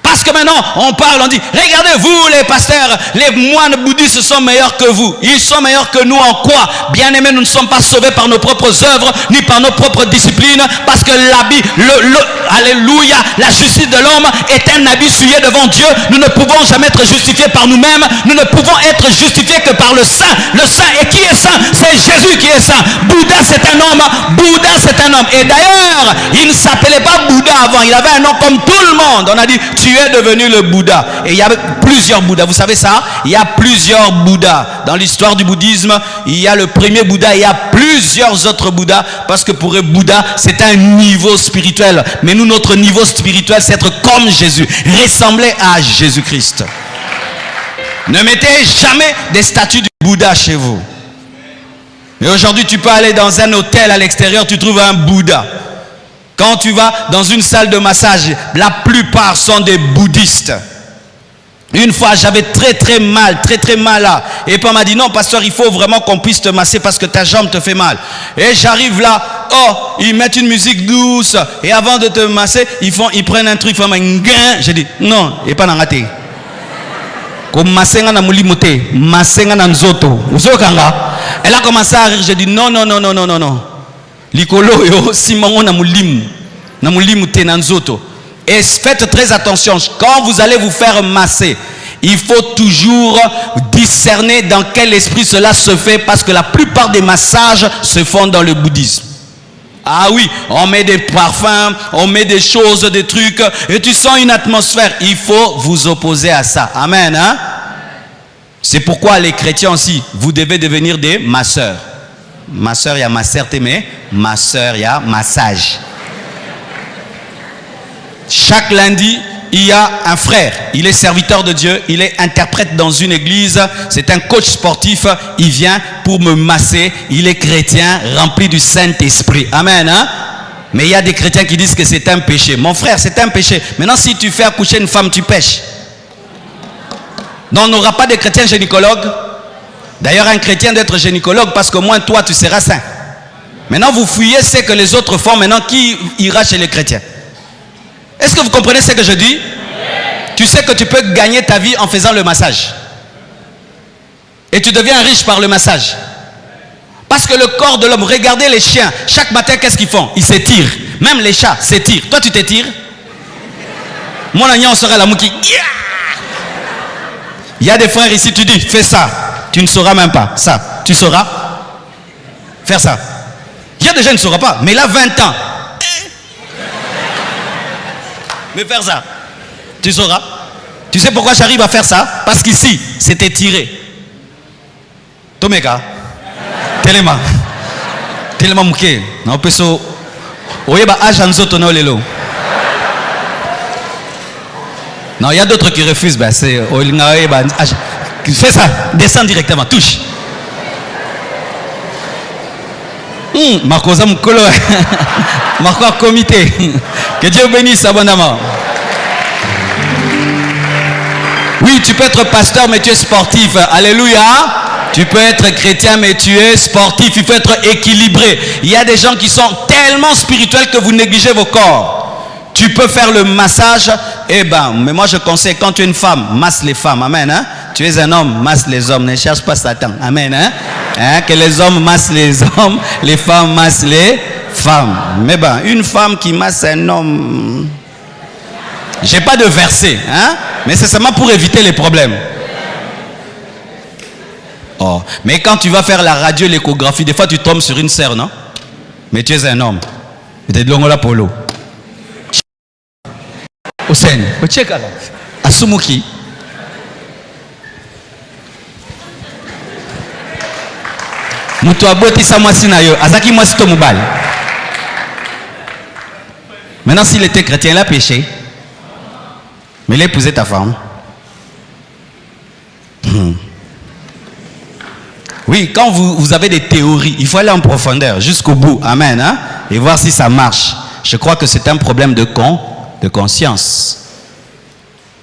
Parce que maintenant, on parle, on dit, regardez vous les pasteurs, les moines bouddhistes sont meilleurs que vous. Ils sont meilleurs que nous en quoi? Bien aimés, nous ne sommes pas sauvés par nos propres œuvres, ni par nos propres disciplines, parce que l'habit, alléluia, la justice de l'homme est un habit souillé devant Dieu. Nous ne pouvons jamais être justifiés par nous-mêmes, nous ne pouvons être justifiés que par le Saint. Le Saint, et qui est Saint? C'est Jésus qui est Saint. Bouddha, c'est un homme. Bouddha, c'est un homme. Et d'ailleurs, il ne s'appelait pas Bouddha avant, il avait un nom comme tout le monde. On a dit, tu es devenu le Bouddha. Et il y a plusieurs Bouddhas. Vous savez ça? Il y a plusieurs Bouddhas. Dans l'histoire du bouddhisme, il y a le premier Bouddha, il y a plusieurs autres Bouddhas, parce que pour eux, Bouddha, c'est un niveau spirituel. Mais nous, notre niveau spirituel, c'est être comme Jésus, ressembler à Jésus-Christ. Ne mettez jamais des statues du Bouddha chez vous. Mais aujourd'hui, tu peux aller dans un hôtel à l'extérieur, tu trouves un Bouddha. Quand tu vas dans une salle de massage, la plupart sont des bouddhistes. Une fois, j'avais très mal là. Et puis on m'a dit, non, pasteur, il faut vraiment qu'on puisse te masser parce que ta jambe te fait mal. Et j'arrive là, oh, ils mettent une musique douce. Et avant de te masser, ils prennent un truc, ils font un gain. J'ai dit, non, et pas n'angaté. Comme massenga na mulimote, massenga na nzoto. Elle a commencé à rire, j'ai dit, non. Likolo yo, simongo na mulimu te na nzoto. Et faites très attention, quand vous allez vous faire masser, il faut toujours discerner dans quel esprit cela se fait, parce que la plupart des massages se font dans le bouddhisme. Ah oui, on met des parfums, on met des choses, des trucs, et tu sens une atmosphère. Il faut vous opposer à ça. Amen. Hein? C'est pourquoi les chrétiens aussi, vous devez devenir des masseurs. Masseur, il y a masseur, mais masseur, il y a massage. Chaque lundi, il y a un frère, il est serviteur de Dieu, il est interprète dans une église, c'est un coach sportif, il vient pour me masser, il est chrétien, rempli du Saint-Esprit. Amen. Hein? Mais il y a des chrétiens qui disent que c'est un péché. Mon frère, c'est un péché. Maintenant, si tu fais accoucher une femme, tu pêches. Non, on n'aura pas de chrétiens gynécologues. D'ailleurs, un chrétien doit être gynécologue parce que moins toi, tu seras saint. Maintenant, vous fouillez ce que les autres font. Maintenant, qui ira chez les chrétiens? Est-ce que vous comprenez ce que je dis? Tu sais que tu peux gagner ta vie en faisant le massage. Et tu deviens riche par le massage. Parce que le corps de l'homme, regardez les chiens, chaque matin, qu'est-ce qu'ils font? Ils s'étirent. Même les chats s'étirent. Toi, tu t'étires? Mon agneau sera la mouki. Il y a des frères ici, tu dis, fais ça. Tu ne sauras même pas. Ça, tu sauras faire ça. Il y a des gens qui ne sauront pas. Mais là, 20 ans. Mais faire ça, tu sauras. Tu sais pourquoi j'arrive à faire ça? Parce qu'ici, c'était tiré. Tomeka, tellement mouké. Non, peso. Oyeba ajanzo tono lelo. Non, il y a d'autres qui refusent. Ben c'est fais ça, descends directement, touche. Marcosa Mukolo, Marco comité. Que Dieu bénisse abondamment. Oui, tu peux être pasteur, mais tu es sportif. Alléluia. Tu peux être chrétien, mais tu es sportif. Il faut être équilibré. Il y a des gens qui sont tellement spirituels que vous négligez vos corps. Tu peux faire le massage. Eh ben, mais moi je conseille, quand tu es une femme, masse les femmes. Amen. Hein? Tu es un homme, masse les hommes. Ne cherche pas Satan. Amen. Hein? Que les hommes massent les hommes, les femmes massent les femmes. Mais ben, une femme qui masse un homme, j'ai pas de verset, hein? Mais c'est seulement pour éviter les problèmes. Oh, mais quand tu vas faire la radio, l'échographie, des fois tu tombes sur une sœur, non? Mais tu es un homme. Tu es de l'ongola polo. Osen, Asumuki. Maintenant, s'il était chrétien, il a péché. Mais il a épousé ta femme. Oui, quand vous avez des théories, il faut aller en profondeur, jusqu'au bout. Amen. Hein? Et voir si ça marche. Je crois que c'est un problème de conscience.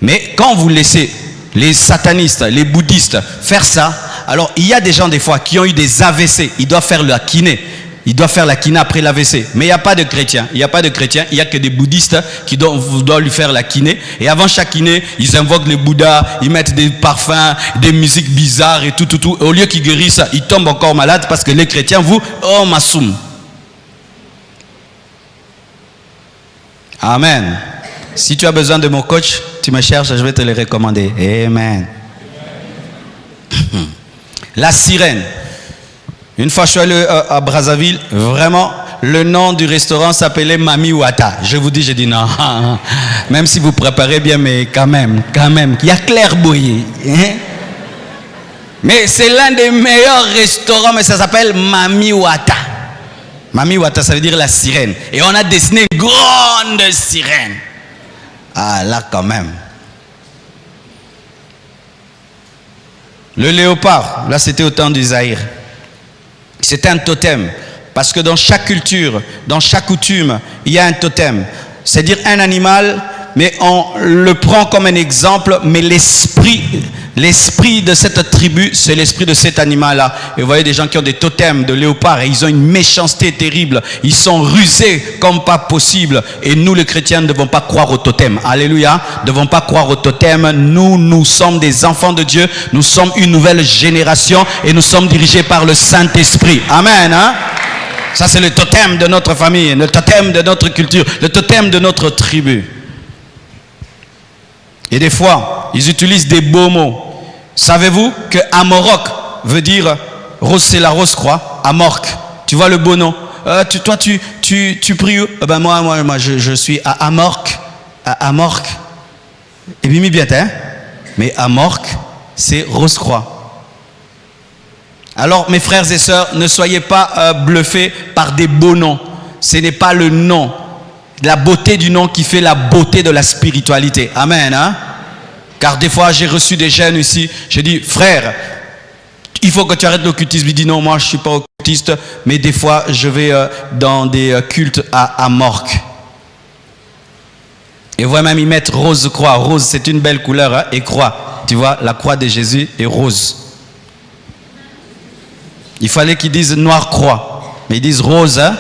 Mais quand vous laissez les satanistes, les bouddhistes faire ça, alors il y a des gens des fois qui ont eu des AVC, ils doivent faire la kiné. Ils doivent faire la kiné après l'AVC. Mais il n'y a pas de chrétiens. Il n'y a pas de chrétiens. Il n'y a que des bouddhistes qui doivent lui faire la kiné. Et avant chaque kiné, ils invoquent les Bouddhas, ils mettent des parfums, des musiques bizarres et tout. Au lieu qu'ils guérissent, ils tombent encore malades parce que les chrétiens, vous, oh masoum. Amen. Si tu as besoin de mon coach, tu me cherches, je vais te le recommander. Amen. La sirène. Une fois je suis allé à Brazzaville, vraiment, le nom du restaurant s'appelait Mami Wata. Je vous dis, j'ai dit non. Même si vous préparez bien, mais quand même. Il y a clairvoyé. Hein? Mais c'est l'un des meilleurs restaurants, mais ça s'appelle Mami Wata. Mami Wata, ça veut dire la sirène. Et on a dessiné une grande sirène. Ah, là quand même. Le léopard, là c'était au temps d'Isaïr. C'était un totem. Parce que dans chaque culture, dans chaque coutume, il y a un totem. C'est-à-dire un animal mais on le prend comme un exemple, mais l'esprit de cette tribu, c'est l'esprit de cet animal-là. Et vous voyez des gens qui ont des totems de léopard et ils ont une méchanceté terrible. Ils sont rusés comme pas possible. Et nous, les chrétiens, ne devons pas croire au totem. Alléluia. Ne devons pas croire au totem. Nous sommes des enfants de Dieu. Nous sommes une nouvelle génération et nous sommes dirigés par le Saint-Esprit. Amen. Hein? Ça, c'est le totem de notre famille, le totem de notre culture, le totem de notre tribu. Et des fois, ils utilisent des beaux mots. Savez-vous que Amorok veut dire rose, c'est la rose croix. Amork, tu vois le beau nom. Toi, tu pries où? Ben moi, je suis à Amork. À Amork. Et bien, bien, hein? Mais Amork, c'est rose croix. Alors, mes frères et sœurs, ne soyez pas bluffés par des beaux noms. Ce n'est pas le nom, la beauté du nom qui fait la beauté de la spiritualité. Amen, hein? Car des fois, j'ai reçu des jeunes ici. J'ai dit, frère, il faut que tu arrêtes l'occultisme. Il dit, non, moi, je ne suis pas occultiste. Mais des fois, je vais dans des cultes à Morque. Et voilà, même, ils mettent rose croix. Rose, c'est une belle couleur. Hein, et croix. Tu vois, la croix de Jésus est rose. Il fallait qu'ils disent noir croix. Mais ils disent rose. Hein,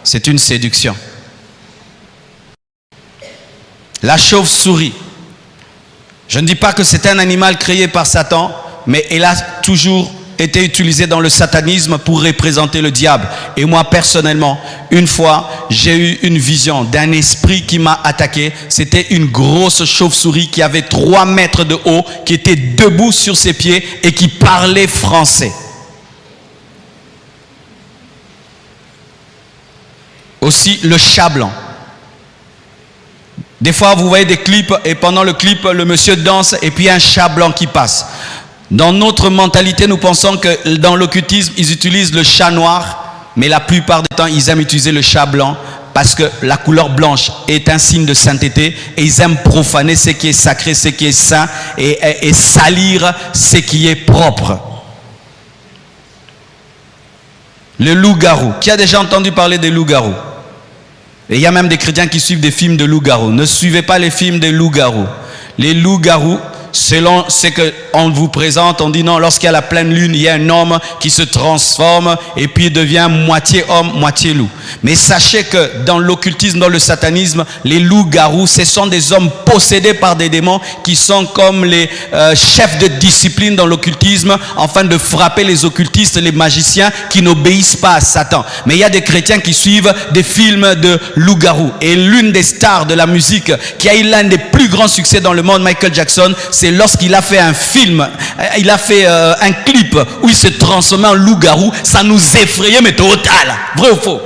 c'est une séduction. La chauve-souris. Je ne dis pas que c'est un animal créé par Satan, mais elle a toujours été utilisée dans le satanisme pour représenter le diable. Et moi, personnellement, une fois, j'ai eu une vision d'un esprit qui m'a attaqué. C'était une grosse chauve-souris qui avait 3 mètres de haut, qui était debout sur ses pieds et qui parlait français. Aussi, le chat blanc. Des fois, vous voyez des clips et pendant le clip, le monsieur danse et puis un chat blanc qui passe. Dans notre mentalité, nous pensons que dans l'occultisme, ils utilisent le chat noir, mais la plupart du temps, ils aiment utiliser le chat blanc parce que la couleur blanche est un signe de sainteté et ils aiment profaner ce qui est sacré, ce qui est saint et salir ce qui est propre. Le loup-garou. Qui a déjà entendu parler des loups-garous? Et il y a même des chrétiens qui suivent des films de loups-garous. Ne suivez pas les films des loups-garous. Les loups-garous, selon ce qu'on vous présente, on dit non, lorsqu'il y a la pleine lune, il y a un homme qui se transforme et puis il devient moitié homme, moitié loup. Mais sachez que dans l'occultisme, dans le satanisme, les loups-garous, ce sont des hommes possédés par des démons qui sont comme les chefs de discipline dans l'occultisme, afin de frapper les occultistes, les magiciens qui n'obéissent pas à Satan. Mais il y a des chrétiens qui suivent des films de loups-garous. Et l'une des stars de la musique qui a eu l'un des plus grands succès dans le monde, Michael Jackson, c'est lorsqu'il a fait un film, il a fait un clip où il se transformait en loup-garou. Ça nous effrayait, mais total. Vrai ou faux?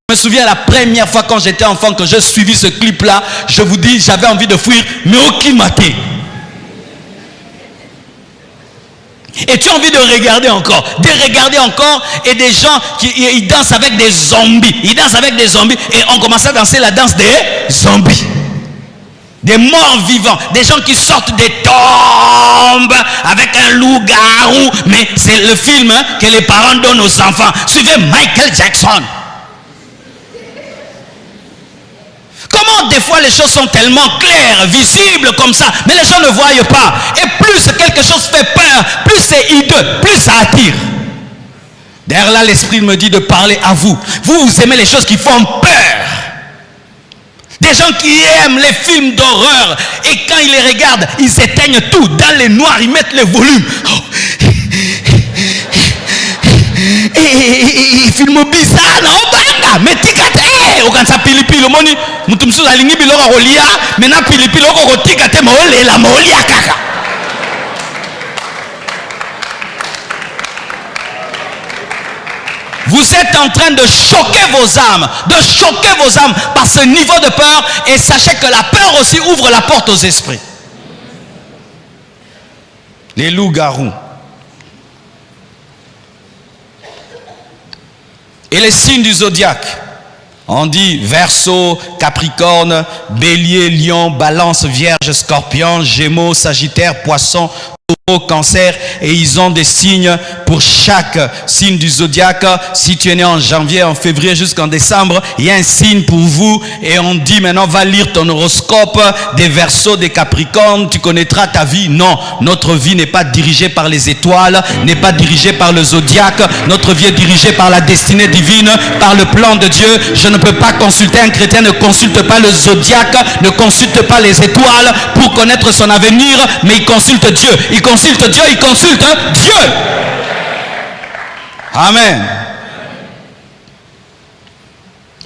Je me souviens la première fois quand j'étais enfant que j'ai suivi ce clip-là, je vous dis, j'avais envie de fuir, mais aucun maté. Et tu as envie de regarder encore, et des gens qui ils dansent avec des zombies. Ils dansent avec des zombies et on commence à danser la danse des zombies. Des morts vivants, des gens qui sortent des tombes avec un loup-garou. Mais c'est le film que les parents donnent aux enfants. Suivez Michael Jackson. Comment des fois les choses sont tellement claires, visibles comme ça, mais les gens ne voient pas. Et plus quelque chose fait peur, plus c'est hideux, plus ça attire. D'ailleurs là, l'esprit me dit de parler à vous. Vous aimez les choses qui font peur. Des gens qui aiment les films d'horreur et quand ils les regardent, ils éteignent tout. Dans les noirs, ils mettent le volume. Et film bizarre, non? Mais tikate, okansa pilipili moni mutumsu alingi biloko kolia, mena pilipili oko tikate maole la maolia kaka. Vous êtes en train de choquer vos âmes, par ce niveau de peur, et sachez que la peur aussi ouvre la porte aux esprits. Les loups-garous. Et les signes du zodiaque. On dit Verseau, Capricorne, Bélier, Lion, Balance, Vierge, Scorpion, Gémeaux, Sagittaire, Poisson, Taureau, Cancer, et ils ont des signes pour chaque signe du zodiaque. Si tu es né en janvier, en février jusqu'en décembre, il y a un signe pour vous. Et on dit maintenant, va lire ton horoscope des Verseaux, des Capricornes, tu connaîtras ta vie. Non, notre vie n'est pas dirigée par les étoiles, n'est pas dirigée par le zodiaque. Notre vie est dirigée par la destinée divine, par le plan de Dieu. Je ne peux pas consulter, un chrétien ne consulte pas le zodiaque, ne consulte pas les étoiles pour connaître son avenir, mais il consulte Dieu. Il consulte Dieu, il consulte Dieu. Amen.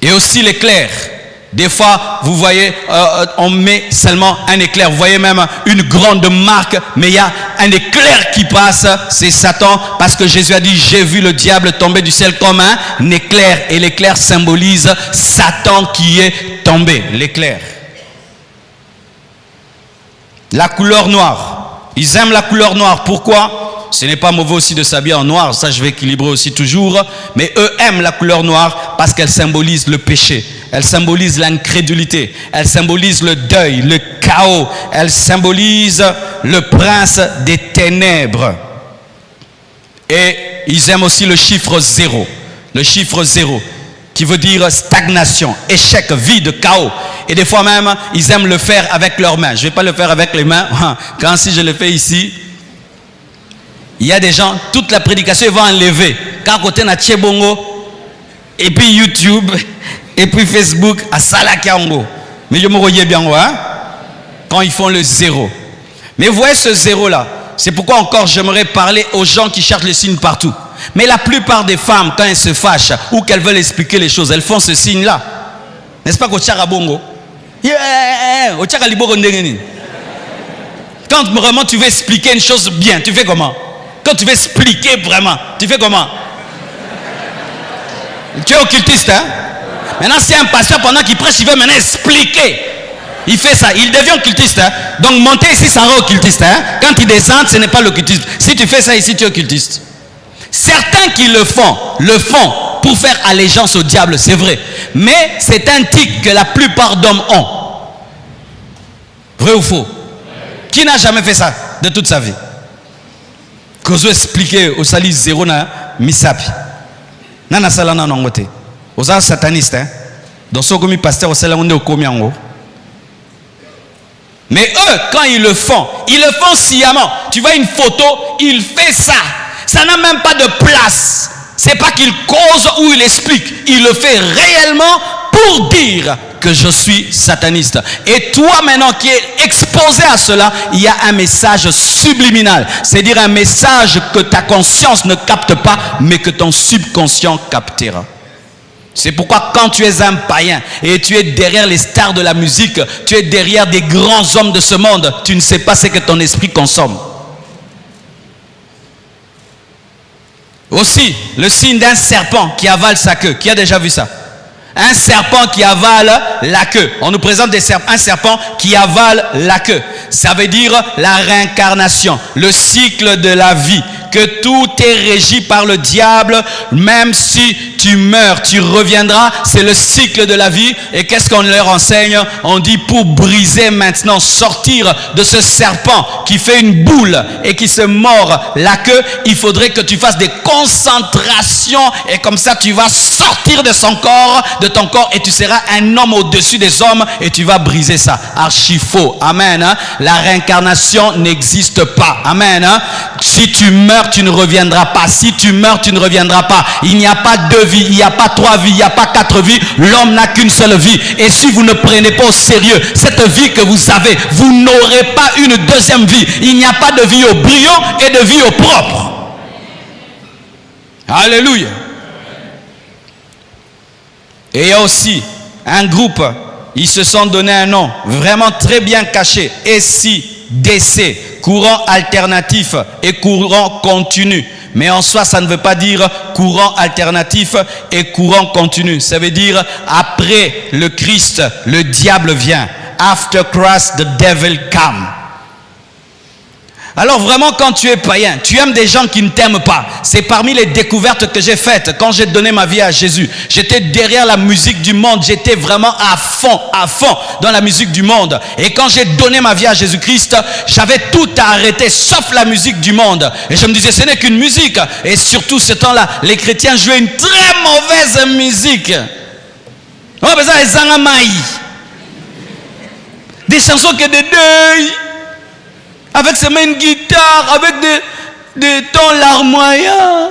Et aussi l'éclair. Des fois, vous voyez, on met seulement un éclair. Vous voyez même une grande marque, mais il y a un éclair qui passe. C'est Satan, parce que Jésus a dit, j'ai vu le diable tomber du ciel comme un éclair. Et l'éclair symbolise Satan qui est tombé. L'éclair. La couleur noire. Ils aiment la couleur noire. Pourquoi ? Ce n'est pas mauvais aussi de s'habiller en noir. Ça, je vais équilibrer aussi toujours. Mais eux aiment la couleur noire parce qu'elle symbolise le péché. Elle symbolise l'incrédulité. Elle symbolise le deuil, le chaos. Elle symbolise le prince des ténèbres. Et ils aiment aussi le chiffre 0. Le chiffre 0. Qui veut dire stagnation, échec, vide, chaos. Et des fois même, ils aiment le faire avec leurs mains. Je ne vais pas le faire avec les mains. Quand si je le fais ici, il y a des gens, toute la prédication, ils vont enlever. Quand côté na Tchébongo, et puis YouTube, et puis Facebook, à Salakiango. Mais je me voyais bien, hein? Quand ils font le 0. Mais vous voyez ce 0-là. C'est pourquoi encore j'aimerais parler aux gens qui cherchent les signes partout. Mais la plupart des femmes, quand elles se fâchent ou qu'elles veulent expliquer les choses, elles font ce signe-là. N'est-ce pas qu'au Tcharabongo? Au Tcharalibogo Ndengeni. Quand vraiment tu veux expliquer une chose bien, tu fais comment? Quand tu veux expliquer vraiment, tu fais comment? Tu es occultiste, hein? Maintenant, c'est un pasteur pendant qu'il prêche, il veut maintenant expliquer. Il fait ça, il devient occultiste. Hein? Donc, monter ici, ça rend occultiste. Hein? Quand il descend, ce n'est pas l'occultisme. Si tu fais ça ici, tu es occultiste. Certains qui le font pour faire allégeance au diable, c'est vrai. Mais c'est un tic que la plupart d'hommes ont. Vrai ou faux? Qui n'a jamais fait ça de toute sa vie? Que vous expliquez au salut 0 na misapi. Nana salana nangote. Aux gens satanistes, hein? Dans ce commis pasteur au salut on est au comiango. Mais eux, quand ils le font sciemment. Tu vois une photo, il fait ça. Ça n'a même pas de place. C'est pas qu'il cause ou il explique. Il le fait réellement pour dire que je suis sataniste. Et toi maintenant qui es exposé à cela, il y a un message subliminal. C'est-à-dire un message que ta conscience ne capte pas, mais que ton subconscient captera. C'est pourquoi quand tu es un païen et tu es derrière les stars de la musique, tu es derrière des grands hommes de ce monde, tu ne sais pas ce que ton esprit consomme. Aussi, le signe d'un serpent qui avale sa queue. Qui a déjà vu ça? Un serpent qui avale la queue. On nous présente un serpent qui avale la queue. Ça veut dire la réincarnation, le cycle de la vie. Que tout est régi par le diable. Même si tu meurs, tu reviendras. C'est le cycle de la vie. Et qu'est-ce qu'on leur enseigne? On dit pour briser maintenant, sortir de ce serpent qui fait une boule et qui se mord la queue, il faudrait que tu fasses des concentrations et comme ça tu vas sortir de ton corps et tu seras un homme au-dessus des hommes et tu vas briser ça. Archi faux. Amen. Hein? La réincarnation n'existe pas. Amen. Hein? Si tu meurs, tu ne reviendras pas. Si tu meurs, tu ne reviendras pas. Il n'y a pas 2 vies, il n'y a pas 3 vies, il n'y a pas 4 vies. L'homme n'a qu'une seule vie. Et si vous ne prenez pas au sérieux cette vie que vous avez, vous n'aurez pas une deuxième vie. Il n'y a pas de vie au brillant et de vie au propre. Alléluia. Et il y a aussi un groupe, ils se sont donné un nom vraiment très bien caché. SIDC, courant alternatif et courant continu. Mais en soi, ça ne veut pas dire courant alternatif et courant continu. Ça veut dire après le Christ, le diable vient. After Christ, the devil comes. Alors vraiment, quand tu es païen, tu aimes des gens qui ne t'aiment pas. C'est parmi les découvertes que j'ai faites quand j'ai donné ma vie à Jésus. J'étais derrière la musique du monde. J'étais vraiment à fond dans la musique du monde. Et quand j'ai donné ma vie à Jésus-Christ, j'avais tout à arrêter sauf la musique du monde. Et je me disais, ce n'est qu'une musique. Et surtout, ce temps-là, les chrétiens jouaient une très mauvaise musique. On a besoin des chansons que de deuil. Avec ses mains de guitare, avec des tons larmoyants.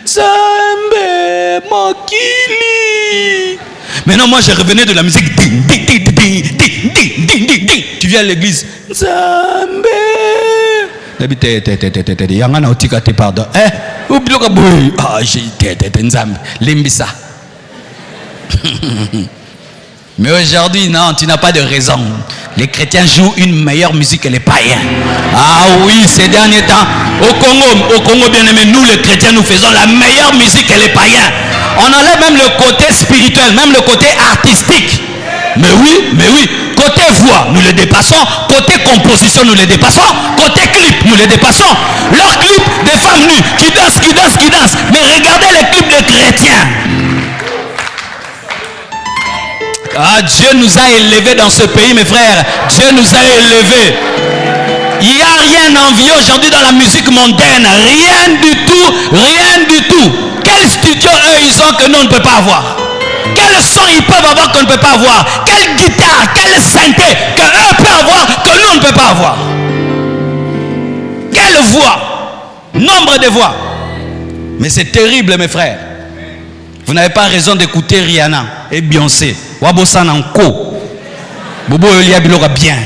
Zambé, Mokili. Maintenant, moi, je revenais de la musique. Ding, ding, ding, ding, ding, ding, ding, ding, ding. Tu viens à l'église. Zambé. Yangana otika te pardon. Oubliez boy. Ah, j'ai été Nzambe. Limbisa. Mais aujourd'hui, non, tu n'as pas de raison. Les chrétiens jouent une meilleure musique que les païens. Ah oui, ces derniers temps, au Congo bien aimé, nous les chrétiens, nous faisons la meilleure musique que les païens. On enlève même le côté spirituel, même le côté artistique. Mais oui, côté voix, nous les dépassons. Côté composition, nous les dépassons. Côté clip, nous les dépassons. Leurs clips des femmes nues qui dansent. Mais regardez les clips des chrétiens. Ah, Dieu nous a élevés dans ce pays, mes frères. Dieu nous a élevés. Il n'y a rien d'envieux aujourd'hui dans la musique mondaine. Rien du tout. Quel studio eux ils ont que nous on ne peut pas avoir? Quel son ils peuvent avoir qu'on ne peut pas avoir? Quelle guitare, quelle synthé que eux peuvent avoir que nous on ne peut pas avoir? Quelle voix? Nombre de voix. Mais c'est terrible, mes frères. Vous n'avez pas raison d'écouter Rihanna et Beyoncé. Wabosan en co. Bobo Elia Bilora bien.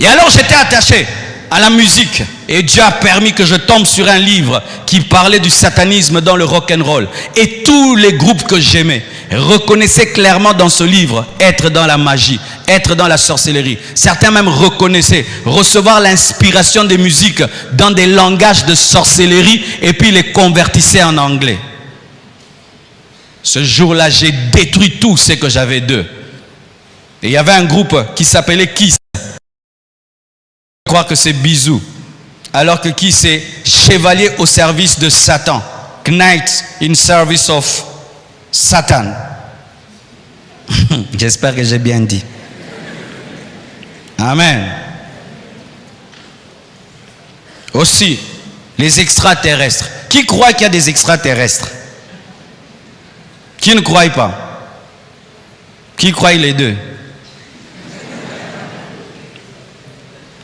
Et alors j'étais attaché à la musique. Et Dieu a permis que je tombe sur un livre qui parlait du satanisme dans le rock'n'roll. Et tous les groupes que j'aimais reconnaissaient clairement dans ce livre être dans la magie, être dans la sorcellerie. Certains même reconnaissaient recevoir l'inspiration des musiques dans des langages de sorcellerie et puis les convertissaient en anglais. Ce jour-là, j'ai détruit tout ce que j'avais d'eux. Et il y avait un groupe qui s'appelait Kiss. Je crois que c'est Bisou. Alors que Kiss est chevalier au service de Satan. Knight in service of Satan. J'espère que j'ai bien dit. Amen. Aussi, les extraterrestres. Qui croit qu'il y a des extraterrestres? Qui ne croit pas? Qui croit les deux?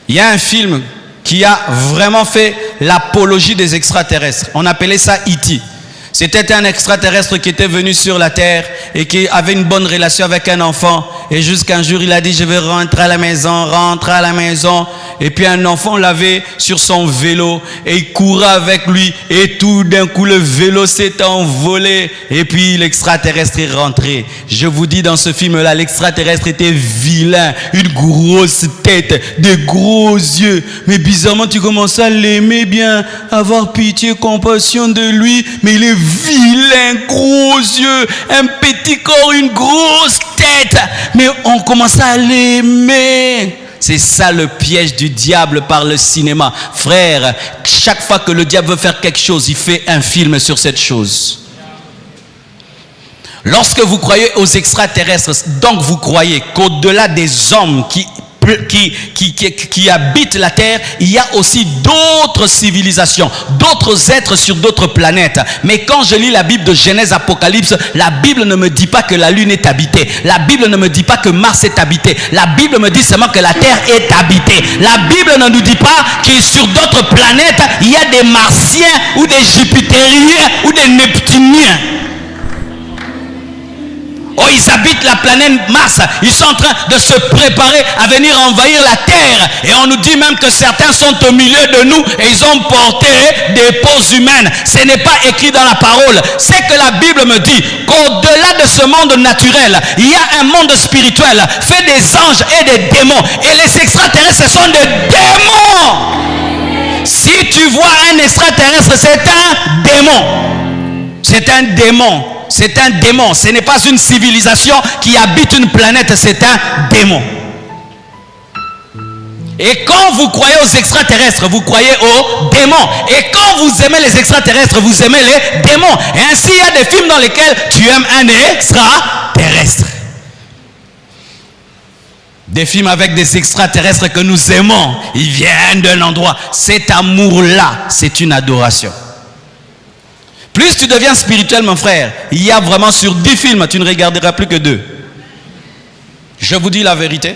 Il y a un film qui a vraiment fait l'apologie des extraterrestres. On appelait ça E.T. C'était un extraterrestre qui était venu sur la terre et qui avait une bonne relation avec un enfant. Et jusqu'un jour, il a dit, je vais rentrer à la maison. Et puis un enfant l'avait sur son vélo et il courait avec lui. Et tout d'un coup, le vélo s'est envolé. Et puis l'extraterrestre est rentré. Je vous dis, dans ce film-là, l'extraterrestre était vilain. Une grosse tête, des gros yeux. Mais bizarrement, tu commences à l'aimer bien, avoir pitié, compassion de lui. Mais il est vilain, gros yeux, un petit corps, une grosse tête. Mais on commence à l'aimer. C'est ça le piège du diable par le cinéma. Frère, chaque fois que le diable veut faire quelque chose, il fait un film sur cette chose. Lorsque vous croyez aux extraterrestres, donc vous croyez qu'au-delà des hommes qui habitent la terre, il y a aussi d'autres civilisations, d'autres êtres sur d'autres planètes. Mais quand je lis la Bible de Genèse, Apocalypse, la Bible ne me dit pas que la Lune est habitée. La Bible ne me dit pas que Mars est habité. La Bible me dit seulement que la terre est habitée. La Bible ne nous dit pas que sur d'autres planètes, il y a des Martiens ou des Jupitériens ou des Neptuniens. Oh, ils habitent la planète Mars. Ils sont en train de se préparer à venir envahir la Terre. Et on nous dit même que certains sont au milieu de nous et ils ont porté des poses humaines. Ce n'est pas écrit dans la parole. C'est que la Bible me dit qu'au-delà de ce monde naturel, il y a un monde spirituel fait des anges et des démons. Et les extraterrestres, ce sont des démons. Si tu vois un extraterrestre, c'est un démon. C'est un démon. C'est un démon. Ce n'est pas une civilisation qui habite une planète. C'est un démon. Et quand vous croyez aux extraterrestres, vous croyez aux démons. Et quand vous aimez les extraterrestres, vous aimez les démons. Et ainsi, il y a des films dans lesquels tu aimes un extraterrestre. Des films avec des extraterrestres que nous aimons. Ils viennent d'un endroit. Cet amour-là, c'est une adoration. Plus tu deviens spirituel, mon frère, il y a vraiment sur 10 films, tu ne regarderas plus que 2. Je vous dis la vérité.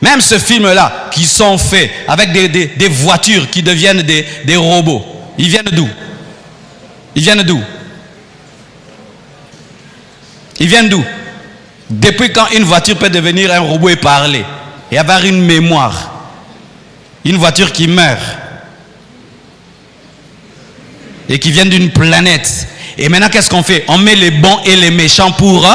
Même ce film-là, qui sont faits avec des voitures qui deviennent des robots, ils viennent d'où? Ils viennent d'où? Ils viennent d'où? Depuis quand une voiture peut devenir un robot et parler et avoir une mémoire? Une voiture qui meurt et qui vient d'une planète. Et maintenant, qu'est-ce qu'on fait? On met les bons et les méchants pour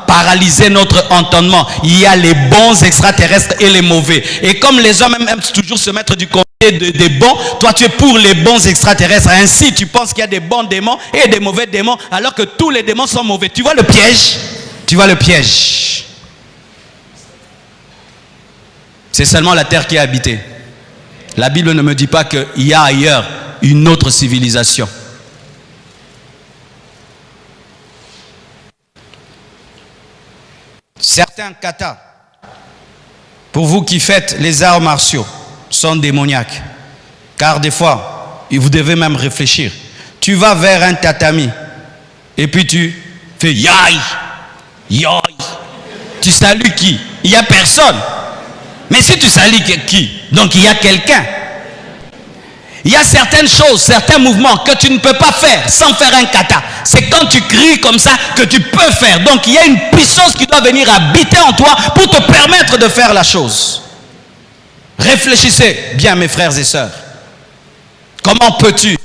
paralyser notre entendement. Il y a les bons extraterrestres et les mauvais. Et comme les hommes aiment toujours se mettre du côté des bons, toi tu es pour les bons extraterrestres. Ainsi, tu penses qu'il y a des bons démons et des mauvais démons, alors que tous les démons sont mauvais. Tu vois le piège? Tu vois le piège? C'est seulement la terre qui est habitée. La Bible ne me dit pas qu'il y a ailleurs une autre civilisation. Certains katas, pour vous qui faites les arts martiaux, sont démoniaques. Car des fois, vous devez même réfléchir. Tu vas vers un tatami et puis tu fais yaï, yaï. Tu salues qui? Il n'y a personne. Mais si tu salues qui? Donc il y a quelqu'un. Il y a certaines choses, certains mouvements que tu ne peux pas faire sans faire un kata. C'est quand tu cries comme ça que tu peux faire. Donc il y a une puissance qui doit venir habiter en toi pour te permettre de faire la chose. Réfléchissez bien, mes frères et sœurs. Comment peux-tu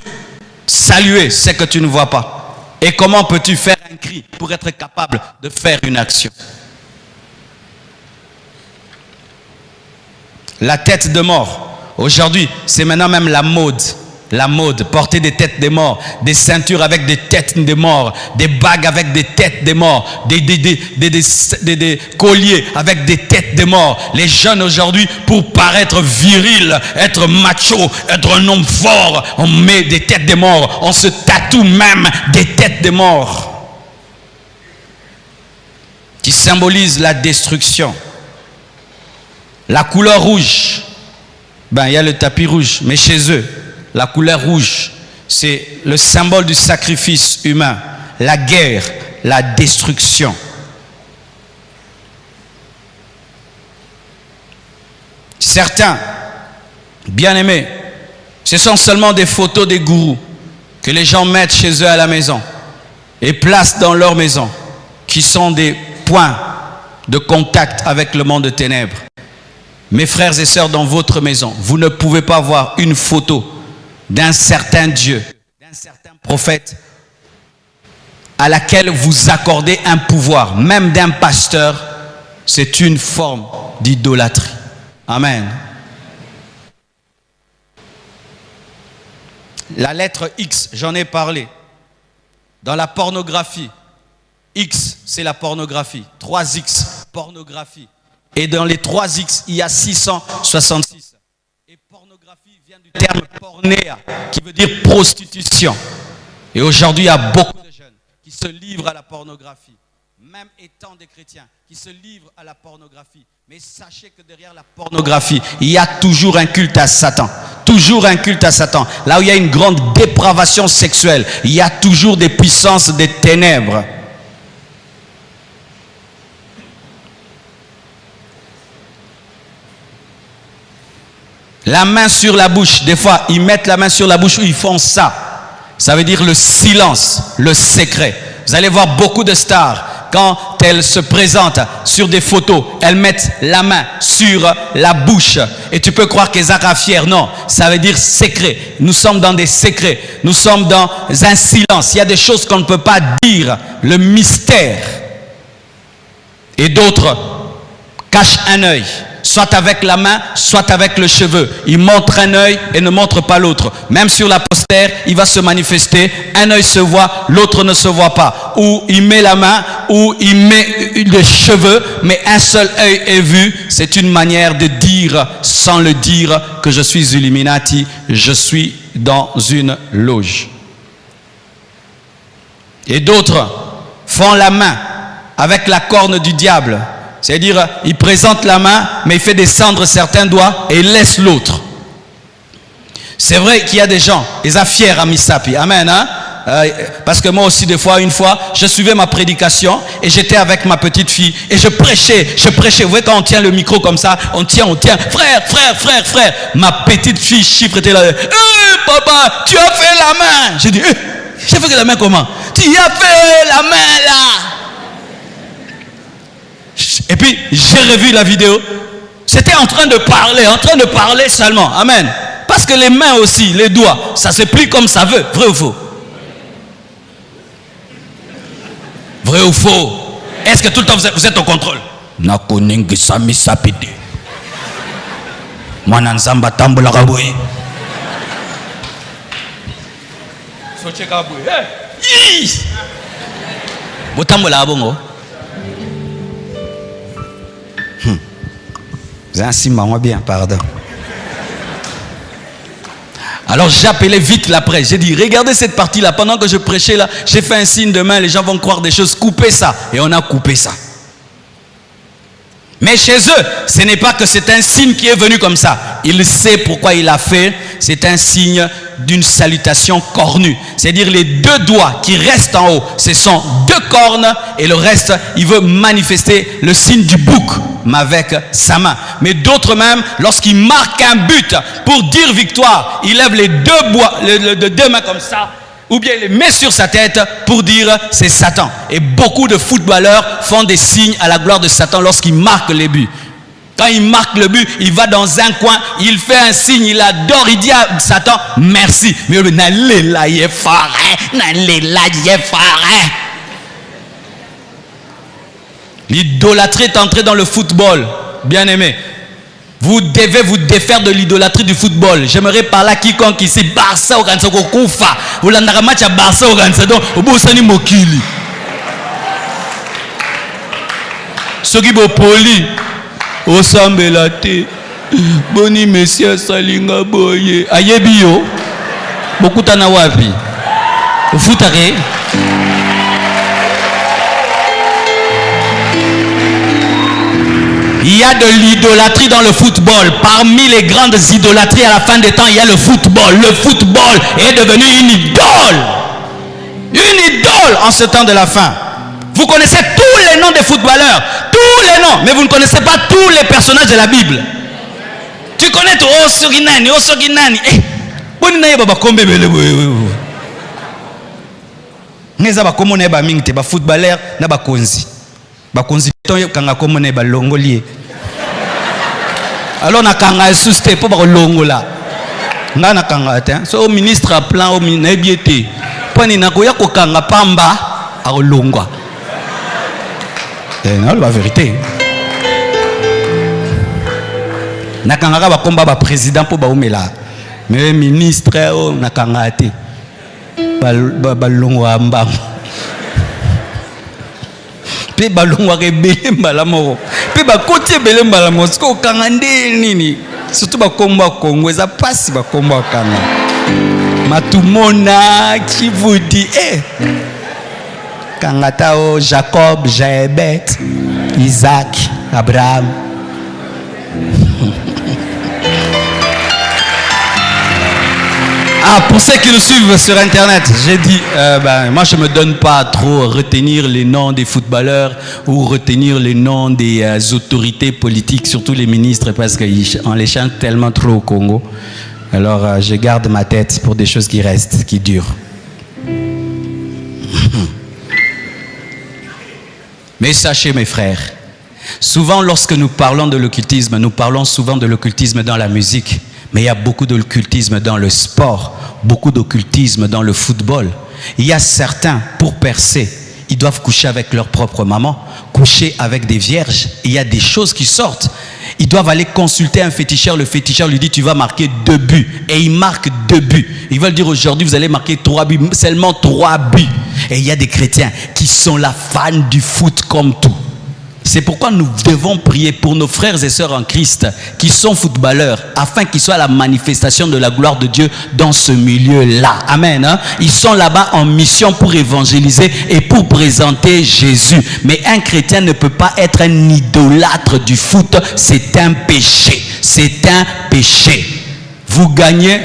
saluer ce que tu ne vois pas? Et comment peux-tu faire un cri pour être capable de faire une action? La tête de mort. Aujourd'hui, c'est maintenant même la mode. La mode, porter des têtes de morts, des ceintures avec des têtes de morts, des bagues avec des têtes de morts, des colliers avec des têtes de morts. Les jeunes aujourd'hui, pour paraître viril, être macho, être un homme fort, on met des têtes de morts, on se tatoue même des têtes de morts qui symbolisent la destruction. La couleur rouge, ben il y a le tapis rouge, mais chez eux, la couleur rouge, c'est le symbole du sacrifice humain, la guerre, la destruction. Certains, bien aimés, ce sont seulement des photos des gourous que les gens mettent chez eux à la maison et placent dans leur maison, qui sont des points de contact avec le monde de ténèbres. Mes frères et sœurs, dans votre maison, vous ne pouvez pas voir une photo d'un certain Dieu, d'un certain prophète, à laquelle vous accordez un pouvoir, même d'un pasteur. C'est une forme d'idolâtrie. Amen. La lettre X, j'en ai parlé. Dans la pornographie, X, c'est la pornographie. 3X, pornographie. Et dans les 3X, il y a 666. Et pornographie vient du terme pornéa, qui veut dire prostitution. Et aujourd'hui, il y a beaucoup de jeunes qui se livrent à la pornographie, même étant des chrétiens, qui se livrent à la pornographie. Mais sachez que derrière la pornographie, il y a toujours un culte à Satan. Toujours un culte à Satan. Là où il y a une grande dépravation sexuelle, il y a toujours des puissances des ténèbres. La main sur la bouche. Des fois, ils mettent la main sur la bouche ou ils font ça. Ça veut dire le silence, le secret. Vous allez voir beaucoup de stars, quand elles se présentent sur des photos, elles mettent la main sur la bouche. Et tu peux croire qu'elles sont fières. Non, ça veut dire secret. Nous sommes dans des secrets. Nous sommes dans un silence. Il y a des choses qu'on ne peut pas dire. Le mystère. Et d'autres cachent un œil, soit avec la main, soit avec le cheveu. Il montre un œil et ne montre pas l'autre. Même sur la postère, il va se manifester. Un œil se voit, l'autre ne se voit pas. Ou il met la main, ou il met les cheveux, mais un seul œil est vu. C'est une manière de dire, sans le dire, que je suis Illuminati, je suis dans une loge. Et d'autres font la main avec la corne du diable. C'est-à-dire, il présente la main, mais il fait descendre certains doigts et il laisse l'autre. C'est vrai qu'il y a des gens, ils sont fiers à Misapi. Amen. Hein? Parce que moi aussi, des fois, une fois, je suivais ma prédication et j'étais avec ma petite fille et je prêchais. Vous voyez, quand on tient le micro comme ça, on tient. Frère. Ma petite fille chiffre était là. Papa, tu as fait la main. J'ai dit, j'ai fait la main comment? Tu as fait la main là. Et puis, j'ai revu la vidéo. C'était en train de parler seulement. Amen. Parce que les mains aussi, les doigts, ça se plie comme ça veut. Vrai ou faux? Vrai ou faux? Est-ce que tout le temps vous êtes au contrôle? Nakonengi sami sapide. Mwana nzamba tambola kaboye. Soche kaboye. Hey! Botambola abongo. Vous avez un signe bien, pardon. Alors j'appelais vite la presse. J'ai dit, regardez cette partie-là. Pendant que je prêchais là, j'ai fait un signe de main. Les gens vont croire des choses. Coupez ça. Et on a coupé ça. Mais chez eux, ce n'est pas que c'est un signe qui est venu comme ça. Il sait pourquoi il l'a fait. C'est un signe d'une salutation cornue. C'est-à-dire les deux doigts qui restent en haut, ce sont deux cornes. Et le reste, il veut manifester le signe du bouc, mais avec sa main. Mais d'autres même, lorsqu'ils marquent un but pour dire victoire, ils lèvent les deux mains comme ça, ou bien il les met sur sa tête pour dire c'est Satan. Et beaucoup de footballeurs font des signes à la gloire de Satan lorsqu'ils marquent les buts. Quand il marque le but, il va dans un coin, il fait un signe, il adore, il dit à Satan merci. Mais l'idolâtrie est entrée dans le football, bien aimé. Vous devez vous défaire de l'idolâtrie du football. J'aimerais parler à quiconque ici. Barça au Gansoko Koufa. Vous l'avez match à Barça au Gansoko. Au Boussani Mokili. Ce qui est poli. Au Sambelate. Boni Messia Salinga Boye. Ayebio. Beaucoup d'anawapi. Au Foutare. Il y a de l'idolâtrie dans le football. Parmi les grandes idolâtries à la fin des temps, il y a le football. Le football est devenu une idole. Une idole en ce temps de la fin. Vous connaissez tous les noms des footballeurs. Tous les noms. Mais vous ne connaissez pas tous les personnages de la Bible. Tu connais tout. Oh, Soginani. Oh, Soginani. Eh. Boninaye baba kombe bele. Neza ba komo na ba mingte ba footballeur na ba konzi. Bakonzi kanga komone ba longolie. Alors na kanga susté pour ba longola. Nga na kanga te. So ministre a plan au minebiete. Pani na koya ko kanga pamba a longwa. Non, la vérité. Na kanga ba komba ba président pour ba umela. Mais ministre o na kanga te. Ba longwa mbam. Pe balongwa rebele mbala moko pe bakoti ebele mbala moko siko kanga nini surtout bakomba Kongo eza pasi bakomba kanga matumona qui vous dit kanga tao Jacob, Jaebet, Isaac, Abraham. Ah, pour ceux qui nous suivent sur internet, j'ai dit, moi je ne me donne pas trop à retenir les noms des footballeurs ou retenir les noms des autorités politiques, surtout les ministres, parce qu'on les chante tellement trop au Congo. Alors je garde ma tête pour des choses qui restent, qui durent. Mais sachez mes frères, souvent lorsque nous parlons de l'occultisme, nous parlons souvent de l'occultisme dans la musique. Mais il y a beaucoup d'occultisme dans le sport, beaucoup d'occultisme dans le football. Il y a certains, pour percer, ils doivent coucher avec leur propre maman, coucher avec des vierges. Il y a des choses qui sortent. Ils doivent aller consulter un féticheur. Le féticheur lui dit, tu vas marquer 2 buts. Et il marque 2 buts. Ils veulent dire aujourd'hui, vous allez marquer 3 buts. Seulement 3 buts. Et il y a des chrétiens qui sont là, fans du foot comme tout. C'est pourquoi nous devons prier pour nos frères et sœurs en Christ qui sont footballeurs, afin qu'ils soient la manifestation de la gloire de Dieu dans ce milieu-là. Amen. Hein? Ils sont là-bas en mission pour évangéliser et pour présenter Jésus. Mais un chrétien ne peut pas être un idolâtre du foot. C'est un péché. C'est un péché. Vous gagnez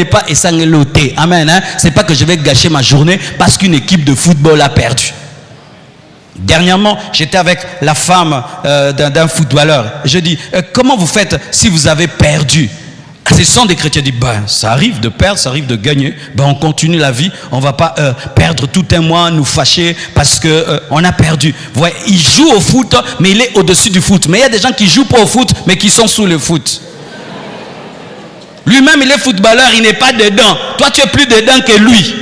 pas et ça n'est loté. Amen. Hein? C'est pas que je vais gâcher ma journée parce qu'une équipe de football a perdu. Dernièrement, j'étais avec la femme d'un footballeur. Je dis, comment vous faites si vous avez perdu? Ce sont des chrétiens qui disent, ça arrive de perdre, ça arrive de gagner. On continue la vie, on ne va pas perdre tout un mois, nous fâcher parce qu'on a perdu. Vous voyez, il joue au foot, mais il est au-dessus du foot. Mais il y a des gens qui ne jouent pas au foot, mais qui sont sous le foot. Lui-même, il est footballeur, il n'est pas dedans. Toi, tu es plus dedans que lui.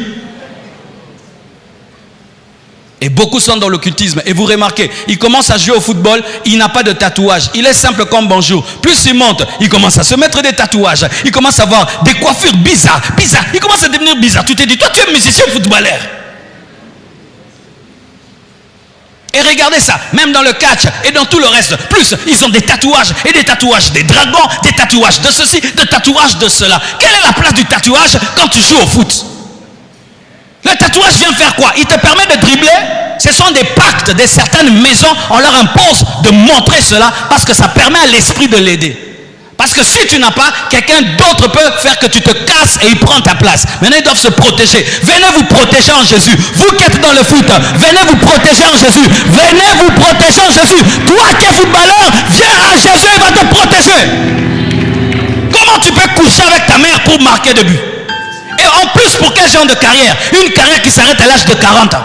Et beaucoup sont dans l'occultisme. Et vous remarquez, il commence à jouer au football, il n'a pas de tatouage. Il est simple comme bonjour. Plus il monte, il commence à se mettre des tatouages. Il commence à avoir des coiffures bizarres. Il commence à devenir bizarre. Tu te dis, toi tu es musicien footballeur. Et regardez ça, même dans le catch et dans tout le reste. Plus, ils ont des tatouages et des tatouages des dragons, des tatouages de ceci, des tatouages de cela. Quelle est la place du tatouage quand tu joues au foot? Le tatouage vient faire quoi? Il te permet de dribbler. Ce sont des pactes de certaines maisons. On leur impose de montrer cela parce que ça permet à l'esprit de l'aider. Parce que si tu n'as pas, quelqu'un d'autre peut faire que tu te casses et il prend ta place. Maintenant, ils doivent se protéger. Venez vous protéger en Jésus. Vous qui êtes dans le foot, venez vous protéger en Jésus. Venez vous protéger en Jésus. Toi qui es footballeur, viens à Jésus, il va te protéger. Comment tu peux coucher avec ta mère pour marquer de but? Et en plus, pour quel genre de carrière? Une carrière qui s'arrête à l'âge de 40 ans.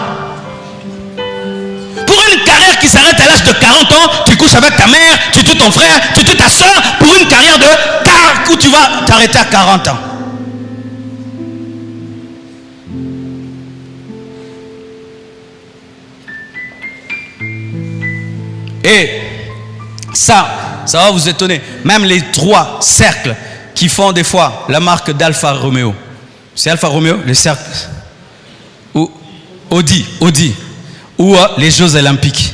Pour une carrière qui s'arrête à l'âge de 40 ans, tu couches avec ta mère, tu tues ton frère, tu tues ta soeur, pour une carrière de 40 où tu vas t'arrêter à 40 ans. Et ça va vous étonner. Même les 3 cercles qui font des fois la marque d'Alfa Romeo. C'est Alfa Romeo, le cercle, ou Audi, ou les Jeux Olympiques.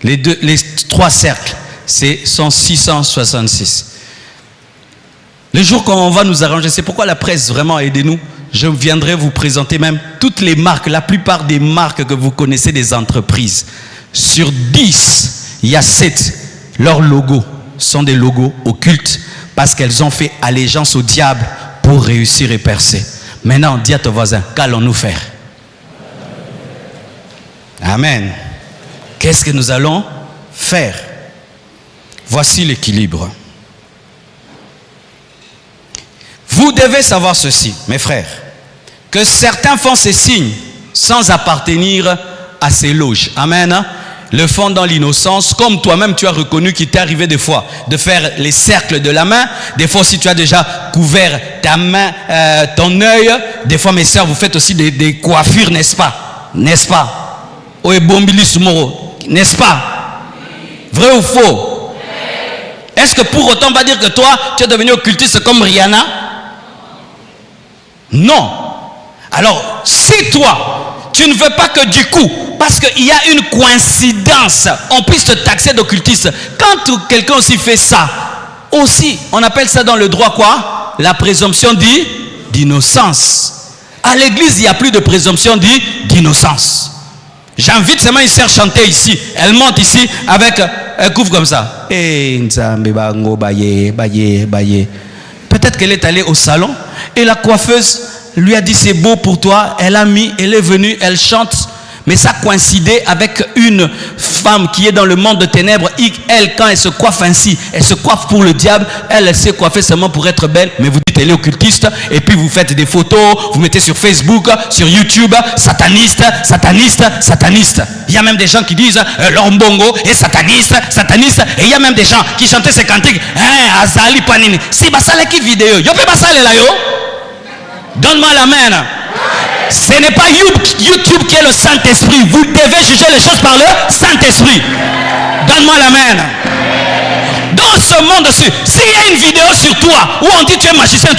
Les 3 cercles, sont 666. Le jour qu'on va nous arranger, c'est pourquoi la presse vraiment aidez-nous. Je viendrai vous présenter même toutes les marques, la plupart des marques que vous connaissez des entreprises. Sur 10, il y a 7, leurs logos sont des logos occultes parce qu'elles ont fait allégeance au diable pour réussir et percer. Maintenant, dis à ton voisin, qu'allons-nous faire? Amen. Qu'est-ce que nous allons faire? Voici l'équilibre. Vous devez savoir ceci, mes frères, que certains font ces signes sans appartenir à ces loges. Amen. Le font dans l'innocence, comme toi-même tu as reconnu qu'il t'est arrivé des fois de faire les cercles de la main. Des fois aussi tu as déjà couvert ta main, ton œil. Des fois mes sœurs, vous faites aussi des coiffures, n'est-ce pas? N'est-ce pas? N'est-ce pas? Vrai ou faux? Est-ce que pour autant on va dire que toi tu es devenu occultiste comme Rihanna? Non. Alors si toi tu ne veux pas que du coup, parce qu'il y a une coïncidence, on puisse te taxer d'occultiste. Quand quelqu'un aussi fait ça, aussi, on appelle ça dans le droit quoi? La présomption d'innocence. À l'église, il n'y a plus de présomption d'innocence. J'invite seulement une sœur chanter ici. Elle monte ici avec un couvre comme ça. Peut-être qu'elle est allée au salon et la coiffeuse lui a dit c'est beau pour toi, elle a mis, elle est venue, elle chante, mais ça coïncidait avec une femme qui est dans le monde de ténèbres. Elle, quand elle se coiffe ainsi, elle se coiffe pour le diable, elle s'est coiffée seulement pour être belle, mais vous dites elle est occultiste, et puis vous faites des photos, vous mettez sur Facebook, sur YouTube, sataniste, sataniste, sataniste. Il y a même des gens qui disent Lombongo est sataniste, sataniste, et il y a même des gens qui chantaient ces cantiques, Azali Panini, si basale qui vidéo, yo pe basale la yo. Donne-moi la main. Ce n'est pas YouTube qui est le Saint-Esprit. Vous devez juger les choses par le Saint-Esprit. Donne-moi la main. Dans ce monde-ci, s'il y a une vidéo sur toi où on dit tu es magicien,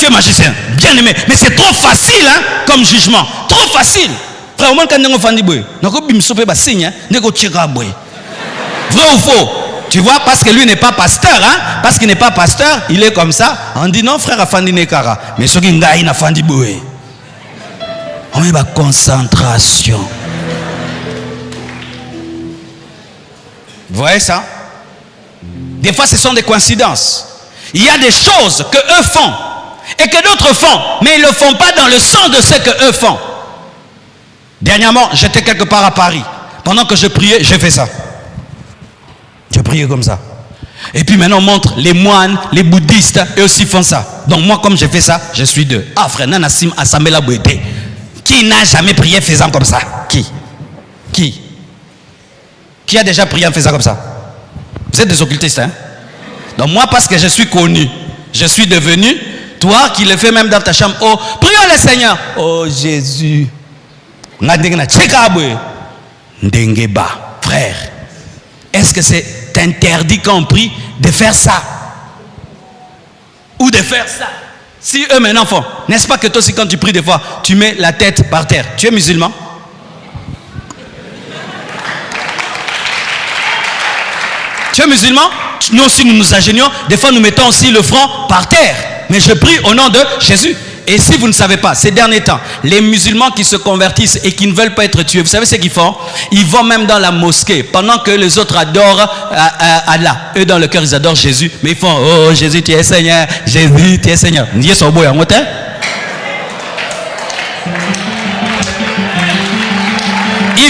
bien aimé, mais c'est trop facile hein, comme jugement, trop facile. Frère, vrai ou faux? Tu vois, parce que lui n'est pas pasteur, hein? Parce qu'il n'est pas pasteur, il est comme ça. On dit non, frère Afandi Nekara. Mais ce qui n'a pas Afandi Boué. On met la concentration. Vous voyez ça? Des fois, ce sont des coïncidences. Il y a des choses que eux font et que d'autres font, mais ils ne le font pas dans le sens de ce que eux font. Dernièrement, j'étais quelque part à Paris. Pendant que je priais, j'ai fait ça. Je priais comme ça. Et puis maintenant, on montre les moines, les bouddhistes, eux aussi font ça. Donc moi, comme j'ai fait ça, je suis deux. Ah frère, Nanassim Assamela Bouete. Qui n'a jamais prié faisant comme ça? Qui a déjà prié en faisant comme ça? Vous êtes des occultistes, hein? Donc moi, parce que je suis connu, je suis devenu, toi qui le fais même dans ta chambre, oh, prions le Seigneur. Oh Jésus. Frère, est-ce que c'est interdit quand on prie de faire ça? Ou de faire ça? Si eux maintenant font, n'est-ce pas que toi aussi quand tu pries des fois, tu mets la tête par terre? Tu es musulman? Tu es musulman? Nous aussi nous nous ingénions. Des fois nous mettons aussi le front par terre. Mais je prie au nom de Jésus. Et si vous ne savez pas, ces derniers temps, les musulmans qui se convertissent et qui ne veulent pas être tués, vous savez ce qu'ils font? Ils vont même dans la mosquée, pendant que les autres adorent Allah. Eux, dans le cœur, ils adorent Jésus. Mais ils font, oh Jésus, tu es Seigneur. Jésus, tu es Seigneur. Il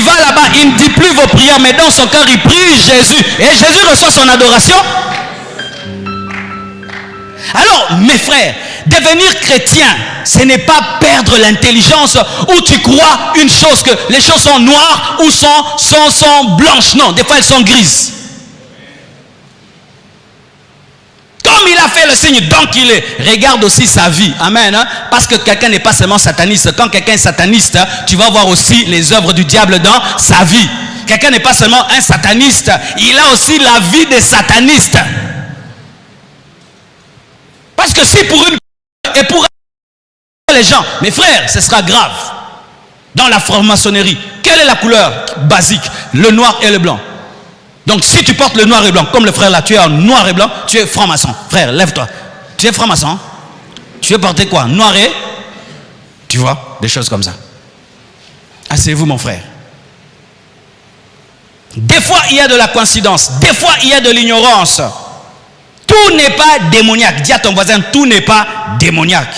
va là-bas, il ne dit plus vos prières, mais dans son cœur, il prie Jésus. Et Jésus reçoit son adoration. Alors, mes frères, devenir chrétien, ce n'est pas perdre l'intelligence où tu crois une chose, que les choses sont noires ou sont blanches. Non, des fois elles sont grises. Comme il a fait le signe, donc il est. Regarde aussi sa vie. Amen. Hein? Parce que quelqu'un n'est pas seulement sataniste. Quand quelqu'un est sataniste, tu vas voir aussi les œuvres du diable dans sa vie. Quelqu'un n'est pas seulement un sataniste, il a aussi la vie des satanistes. Parce que si pour une et pour les gens, mes frères, ce sera grave. Dans la franc-maçonnerie, quelle est la couleur basique? Le noir et le blanc. Donc si tu portes le noir et blanc, comme le frère là, tu es en noir et blanc, tu es franc-maçon. Frère, lève-toi. Tu es franc-maçon. Tu veux porter quoi? Noir et... Tu vois, des choses comme ça. Asseyez-vous mon frère. Des fois, il y a de la coïncidence. Des fois, il y a de l'ignorance. Tout n'est pas démoniaque. Dis à ton voisin, tout n'est pas démoniaque.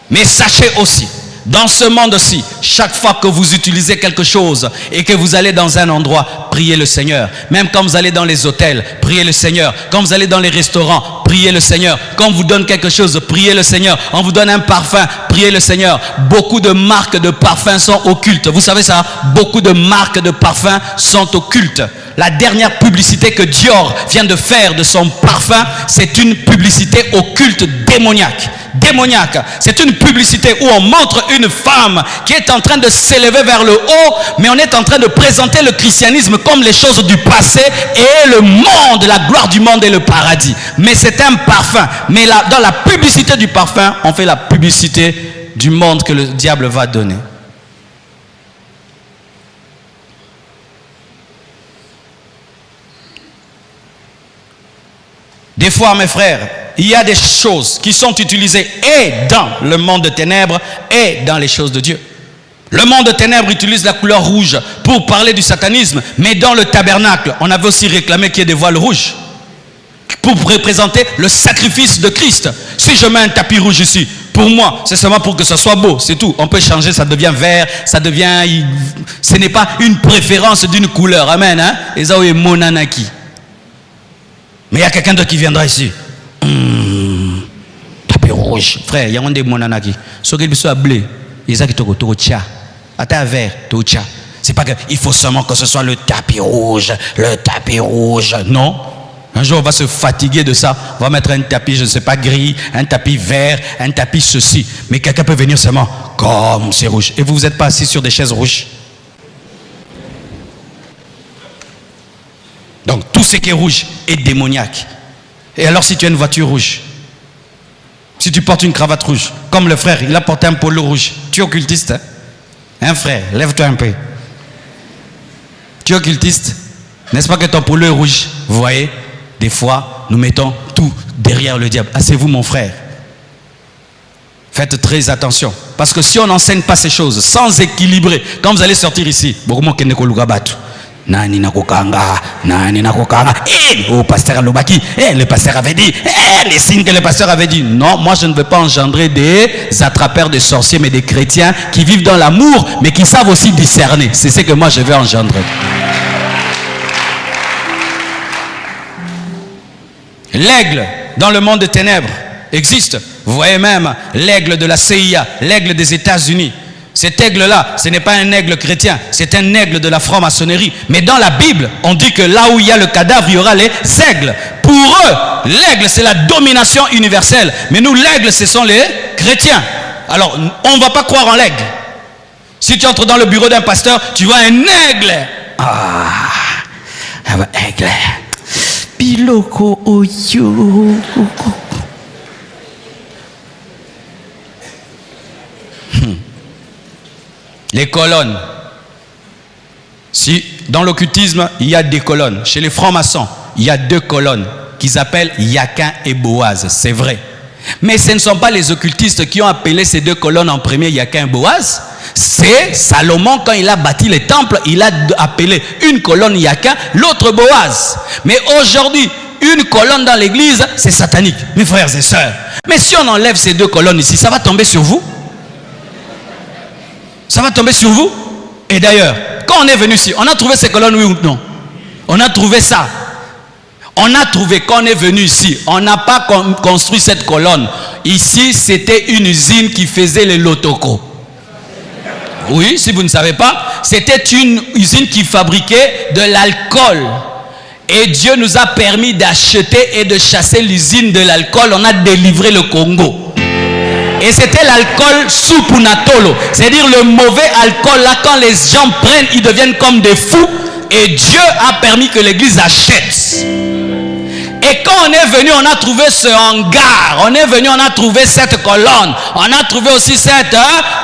Mais sachez aussi, dans ce monde-ci, chaque fois que vous utilisez quelque chose et que vous allez dans un endroit, priez le Seigneur. Même quand vous allez dans les hôtels, priez le Seigneur. Quand vous allez dans les restaurants, priez le Seigneur. Quand on vous donne quelque chose, priez le Seigneur. On vous donne un parfum, priez le Seigneur. Beaucoup de marques de parfums sont occultes. Vous savez ça? Beaucoup de marques de parfums sont occultes. La dernière publicité que Dior vient de faire de son parfum, c'est une publicité occulte démoniaque. Démoniaque. C'est une publicité où on montre une femme qui est en train de s'élever vers le haut, mais on est en train de présenter le christianisme comme les choses du passé et le monde, la gloire du monde et le paradis. Mais c'est un parfum. Mais là, dans la publicité du parfum, on fait la publicité du monde que le diable va donner. Des fois, mes frères, il y a des choses qui sont utilisées et dans le monde de ténèbres et dans les choses de Dieu. Le monde de ténèbres utilise la couleur rouge pour parler du satanisme, mais dans le tabernacle, on avait aussi réclamé qu'il y ait des voiles rouges pour représenter le sacrifice de Christ. Si je mets un tapis rouge ici, pour moi, c'est seulement pour que ce soit beau, c'est tout. On peut changer, ça devient vert, ça devient... Ce n'est pas une préférence d'une couleur, amen. Hein? Et ça, est monanaki. Mais il y a quelqu'un d'autre qui viendra ici. Tapis rouge. Frère, il y a un des monanaki. Ce qui est bleu, il y a qui est tcha. À vert, tcha. C'est pas qu'il faut seulement que ce soit le tapis rouge. Le tapis rouge. Non. Un jour, on va se fatiguer de ça. On va mettre un tapis, je ne sais pas, gris, un tapis vert, un tapis ceci. Mais quelqu'un peut venir seulement comme c'est rouge. Et vous n'êtes pas assis sur des chaises rouges. Donc, tout tout ce qui est rouge est démoniaque. Et alors si tu as une voiture rouge, si tu portes une cravate rouge, comme le frère, il a porté un polo rouge, tu es occultiste, hein? Hein frère, lève-toi un peu. Tu es occultiste? N'est-ce pas que ton polo est rouge? Vous voyez, des fois, nous mettons tout derrière le diable. Ah, c'est vous mon frère. Faites très attention. Parce que si on n'enseigne pas ces choses, sans équilibrer, quand vous allez sortir ici, oh pasteur Lobaki, le pasteur avait dit, les signes que le pasteur avait dit. Non, moi je ne veux pas engendrer des attrapeurs de sorciers, mais des chrétiens qui vivent dans l'amour, mais qui savent aussi discerner. C'est ce que moi je veux engendrer. L'aigle dans le monde des ténèbres existe. Vous voyez même l'aigle de la CIA, l'aigle des États-Unis. Cet aigle-là, ce n'est pas un aigle chrétien, c'est un aigle de la franc-maçonnerie. Mais dans la Bible, on dit que là où il y a le cadavre, il y aura les aigles. Pour eux, l'aigle, c'est la domination universelle. Mais nous, l'aigle, ce sont les chrétiens. Alors, on ne va pas croire en l'aigle. Si tu entres dans le bureau d'un pasteur, tu vois un aigle. Aigle. Piloko oyo. Les colonnes. Si dans l'occultisme, il y a des colonnes. Chez les francs-maçons, il y a 2 colonnes qu'ils appellent Yakin et Boaz. C'est vrai. Mais ce ne sont pas les occultistes qui ont appelé ces 2 colonnes en premier Yakin et Boaz. C'est Salomon, quand il a bâti les temples, il a appelé une colonne Yakin, l'autre Boaz. Mais aujourd'hui, une colonne dans l'église, c'est satanique. Mes frères et sœurs. Mais si on enlève ces 2 colonnes ici, ça va tomber sur vous? Ça va tomber sur vous? Et d'ailleurs, quand on est venu ici, on a trouvé ces colonnes, oui ou non? On a trouvé ça. On a trouvé, quand on est venu ici, on n'a pas construit cette colonne. Ici, c'était une usine qui faisait les lotoko. Oui, si vous ne savez pas, c'était une usine qui fabriquait de l'alcool. Et Dieu nous a permis d'acheter et de chasser l'usine de l'alcool. On a délivré le Congo. Et c'était l'alcool supunatolo, c'est-à-dire le mauvais alcool. Là, quand les gens prennent, ils deviennent comme des fous. Et Dieu a permis que l'église achète. Et quand on est venu, on a trouvé ce hangar. On est venu, on a trouvé cette colonne. On a trouvé aussi cette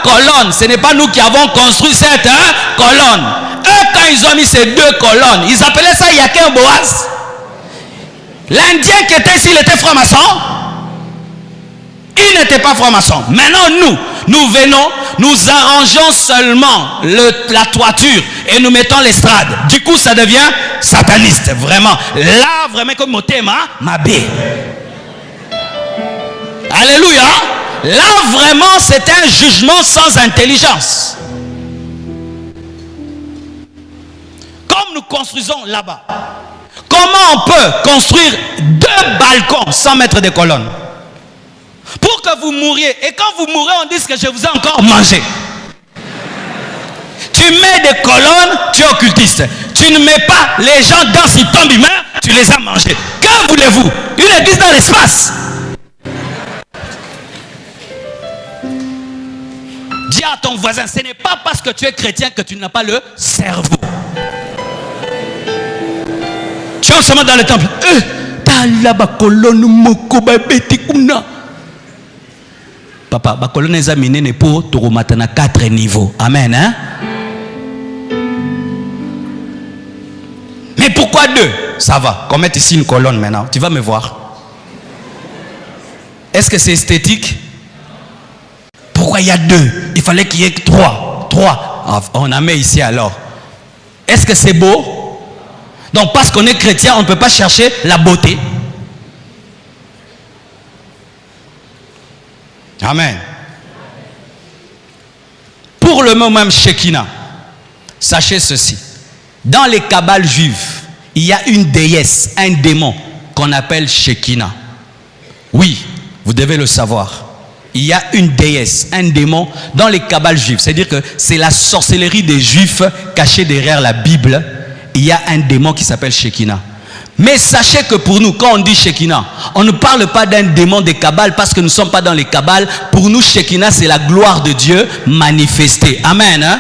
colonne. Ce n'est pas nous qui avons construit cette colonne. Eux, quand ils ont mis ces 2 colonnes, ils appelaient ça Yakin Boaz. L'Indien qui était ici, il était franc-maçon. Il n'était pas franc-maçon. Maintenant, nous venons, nous arrangeons seulement la toiture et nous mettons l'estrade. Du coup, ça devient sataniste, vraiment. Là, vraiment, comme Motema, Mabé. Alléluia. Là, vraiment, c'est un jugement sans intelligence. Comme nous construisons là-bas, comment on peut construire 2 balcons sans mettre des colonnes? Pour que vous mouriez. Et quand vous mourrez, on dit que je vous ai encore mangé. Tu mets des colonnes, tu es occultiste. Tu ne mets pas les gens dans ils tombent, ils meurent, tu les as mangés. Que voulez-vous? Une église dans l'espace. Dis à ton voisin, ce n'est pas parce que tu es chrétien que tu n'as pas le cerveau. Tu es seulement dans le temple. Papa, la colonne est amenée pour Toromatana 4 niveaux. Amen. Hein? Mais pourquoi 2? Ça va. Qu'on mette ici une colonne maintenant. Tu vas me voir. Est-ce que c'est esthétique? Pourquoi il y a 2? Il fallait qu'il y ait 3. 3. On en met ici alors. Est-ce que c'est beau? Donc parce qu'on est chrétien, on ne peut pas chercher la beauté. Amen. Pour le mot même Shekinah, sachez ceci. Dans les kabbales juives, il y a une déesse, un démon qu'on appelle Shekinah. Oui, vous devez le savoir. Il y a une déesse, un démon dans les kabbales juives. C'est-à-dire que c'est la sorcellerie des juifs cachée derrière la Bible. Il y a un démon qui s'appelle Shekinah. Mais sachez que pour nous, quand on dit Shekinah, on ne parle pas d'un démon des Kabbales parce que nous ne sommes pas dans les Kabbales. Pour nous, Shekinah, c'est la gloire de Dieu manifestée. Amen. Hein?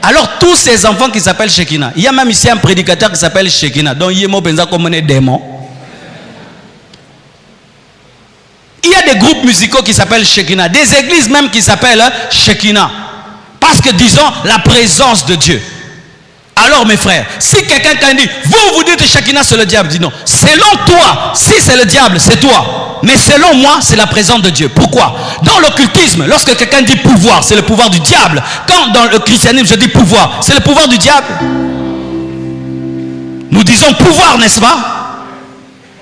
Alors tous ces enfants qui s'appellent Shekinah, il y a même ici un prédicateur qui s'appelle Shekinah, donc il y a comme un démon. Il y a des groupes musicaux qui s'appellent Shekinah, des églises même qui s'appellent Shekinah. Parce que disons la présence de Dieu. Alors mes frères, si quelqu'un dit, vous dites Shekinah c'est le diable, dis non. Selon toi, si c'est le diable, c'est toi. Mais selon moi, c'est la présence de Dieu. Pourquoi? Dans l'occultisme, lorsque quelqu'un dit pouvoir, c'est le pouvoir du diable. Quand dans le christianisme, je dis pouvoir, c'est le pouvoir du diable. Nous disons pouvoir, n'est-ce pas?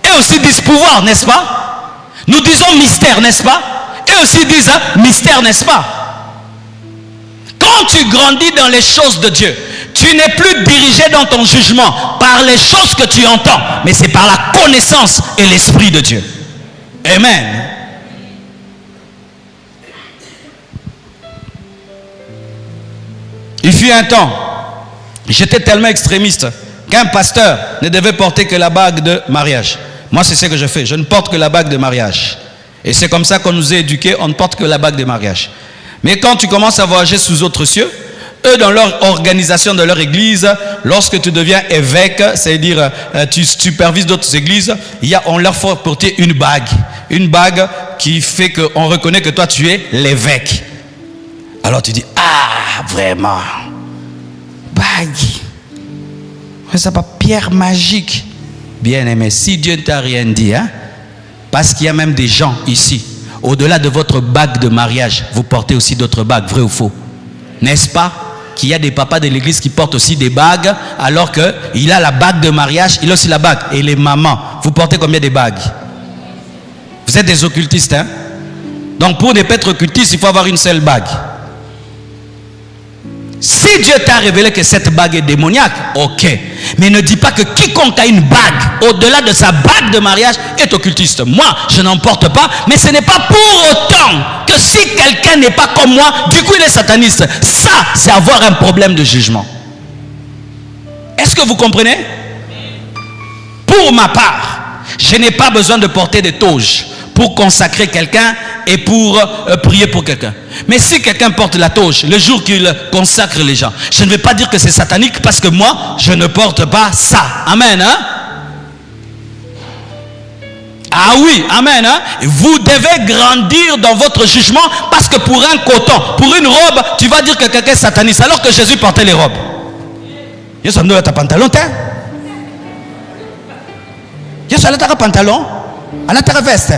Et aussi disent pouvoir, n'est-ce pas? Nous disons mystère, n'est-ce pas? Et aussi disent mystère, n'est-ce pas? Quand tu grandis dans les choses de Dieu, tu n'es plus dirigé dans ton jugement par les choses que tu entends, mais c'est par la connaissance et l'esprit de Dieu. Amen. Il fut un temps, j'étais tellement extrémiste qu'un pasteur ne devait porter que la bague de mariage. Moi, c'est ce que je fais. Je ne porte que la bague de mariage. Et c'est comme ça qu'on nous a éduqués, on ne porte que la bague de mariage. Mais quand tu commences à voyager sous autres cieux, eux, dans leur organisation de leur église, lorsque tu deviens évêque, c'est-à-dire tu supervises d'autres églises, on leur fait porter une bague qui fait qu'on reconnaît que toi tu es l'évêque. Alors tu dis, ah vraiment, bague, ça pas pierre magique. Bien aimé, si Dieu ne t'a rien dit, hein, parce qu'il y a même des gens ici, au-delà de votre bague de mariage, vous portez aussi d'autres bagues, vrai ou faux? N'est-ce pas qu'il y a des papas de l'église qui portent aussi des bagues, alors qu'il a la bague de mariage, il a aussi la bague. Et les mamans, vous portez combien de bagues? Vous êtes des occultistes, hein? Donc pour ne pas être occultiste, il faut avoir une seule bague. Si Dieu t'a révélé que cette bague est démoniaque, ok. Mais ne dis pas que quiconque a une bague au-delà de sa bague de mariage est occultiste. Moi, je n'en porte pas, mais ce n'est pas pour autant que si quelqu'un n'est pas comme moi, du coup il est sataniste. Ça, c'est avoir un problème de jugement. Est-ce que vous comprenez? Pour ma part, je n'ai pas besoin de porter des toges pour consacrer quelqu'un et pour prier pour quelqu'un. Mais si quelqu'un porte la toge le jour qu'il consacre les gens, je ne vais pas dire que c'est satanique parce que moi, je ne porte pas ça. Amen, hein? Ah oui, amen, hein? Vous devez grandir dans votre jugement parce que pour un coton, pour une robe, tu vas dire que quelqu'un est sataniste alors que Jésus portait les robes. Yesu amdo ta pantalon, t'es? Yesu a ta pantalon, a ta veste.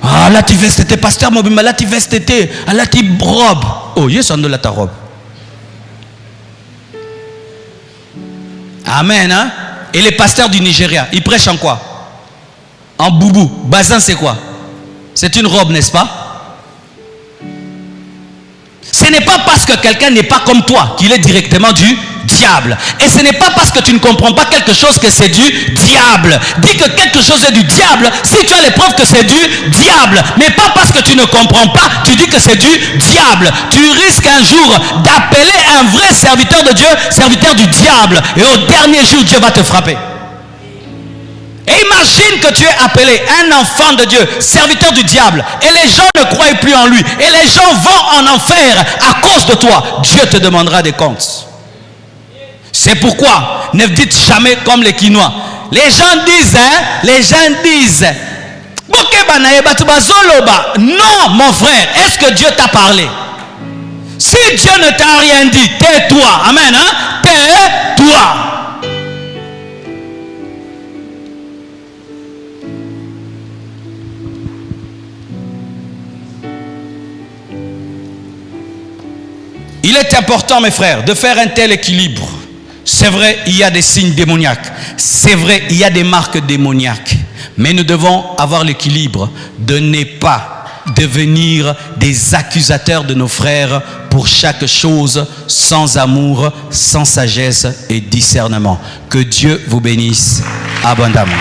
Ah là tu veste t'es pasteur mobile, là tu veste t'es, là tu robe. Oh Yesu amdo ta robe. Amen, hein? Et les pasteurs du Nigeria, ils prêchent en quoi? En boubou. Bazin c'est quoi? C'est une robe, n'est-ce pas? Ce n'est pas parce que quelqu'un n'est pas comme toi qu'il est directement du diable. Et ce n'est pas parce que tu ne comprends pas quelque chose que c'est du diable. Dis que quelque chose est du diable si tu as les preuves que c'est du diable. Mais pas parce que tu ne comprends pas, tu dis que c'est du diable. Tu risques un jour d'appeler un vrai serviteur de Dieu, serviteur du diable. Et au dernier jour, Dieu va te frapper. Et imagine que tu es appelé un enfant de Dieu, serviteur du diable, et les gens ne croient plus en lui, et les gens vont en enfer à cause de toi. Dieu te demandera des comptes. C'est pourquoi ne dites jamais comme les Quinois. Les gens disent, non mon frère, est-ce que Dieu t'a parlé? Si Dieu ne t'a rien dit, tais-toi. Amen, hein? Tais-toi. Il est important, mes frères, de faire un tel équilibre. C'est vrai, il y a des signes démoniaques. C'est vrai, il y a des marques démoniaques. Mais nous devons avoir l'équilibre de ne pas devenir des accusateurs de nos frères pour chaque chose, sans amour, sans sagesse et discernement. Que Dieu vous bénisse abondamment.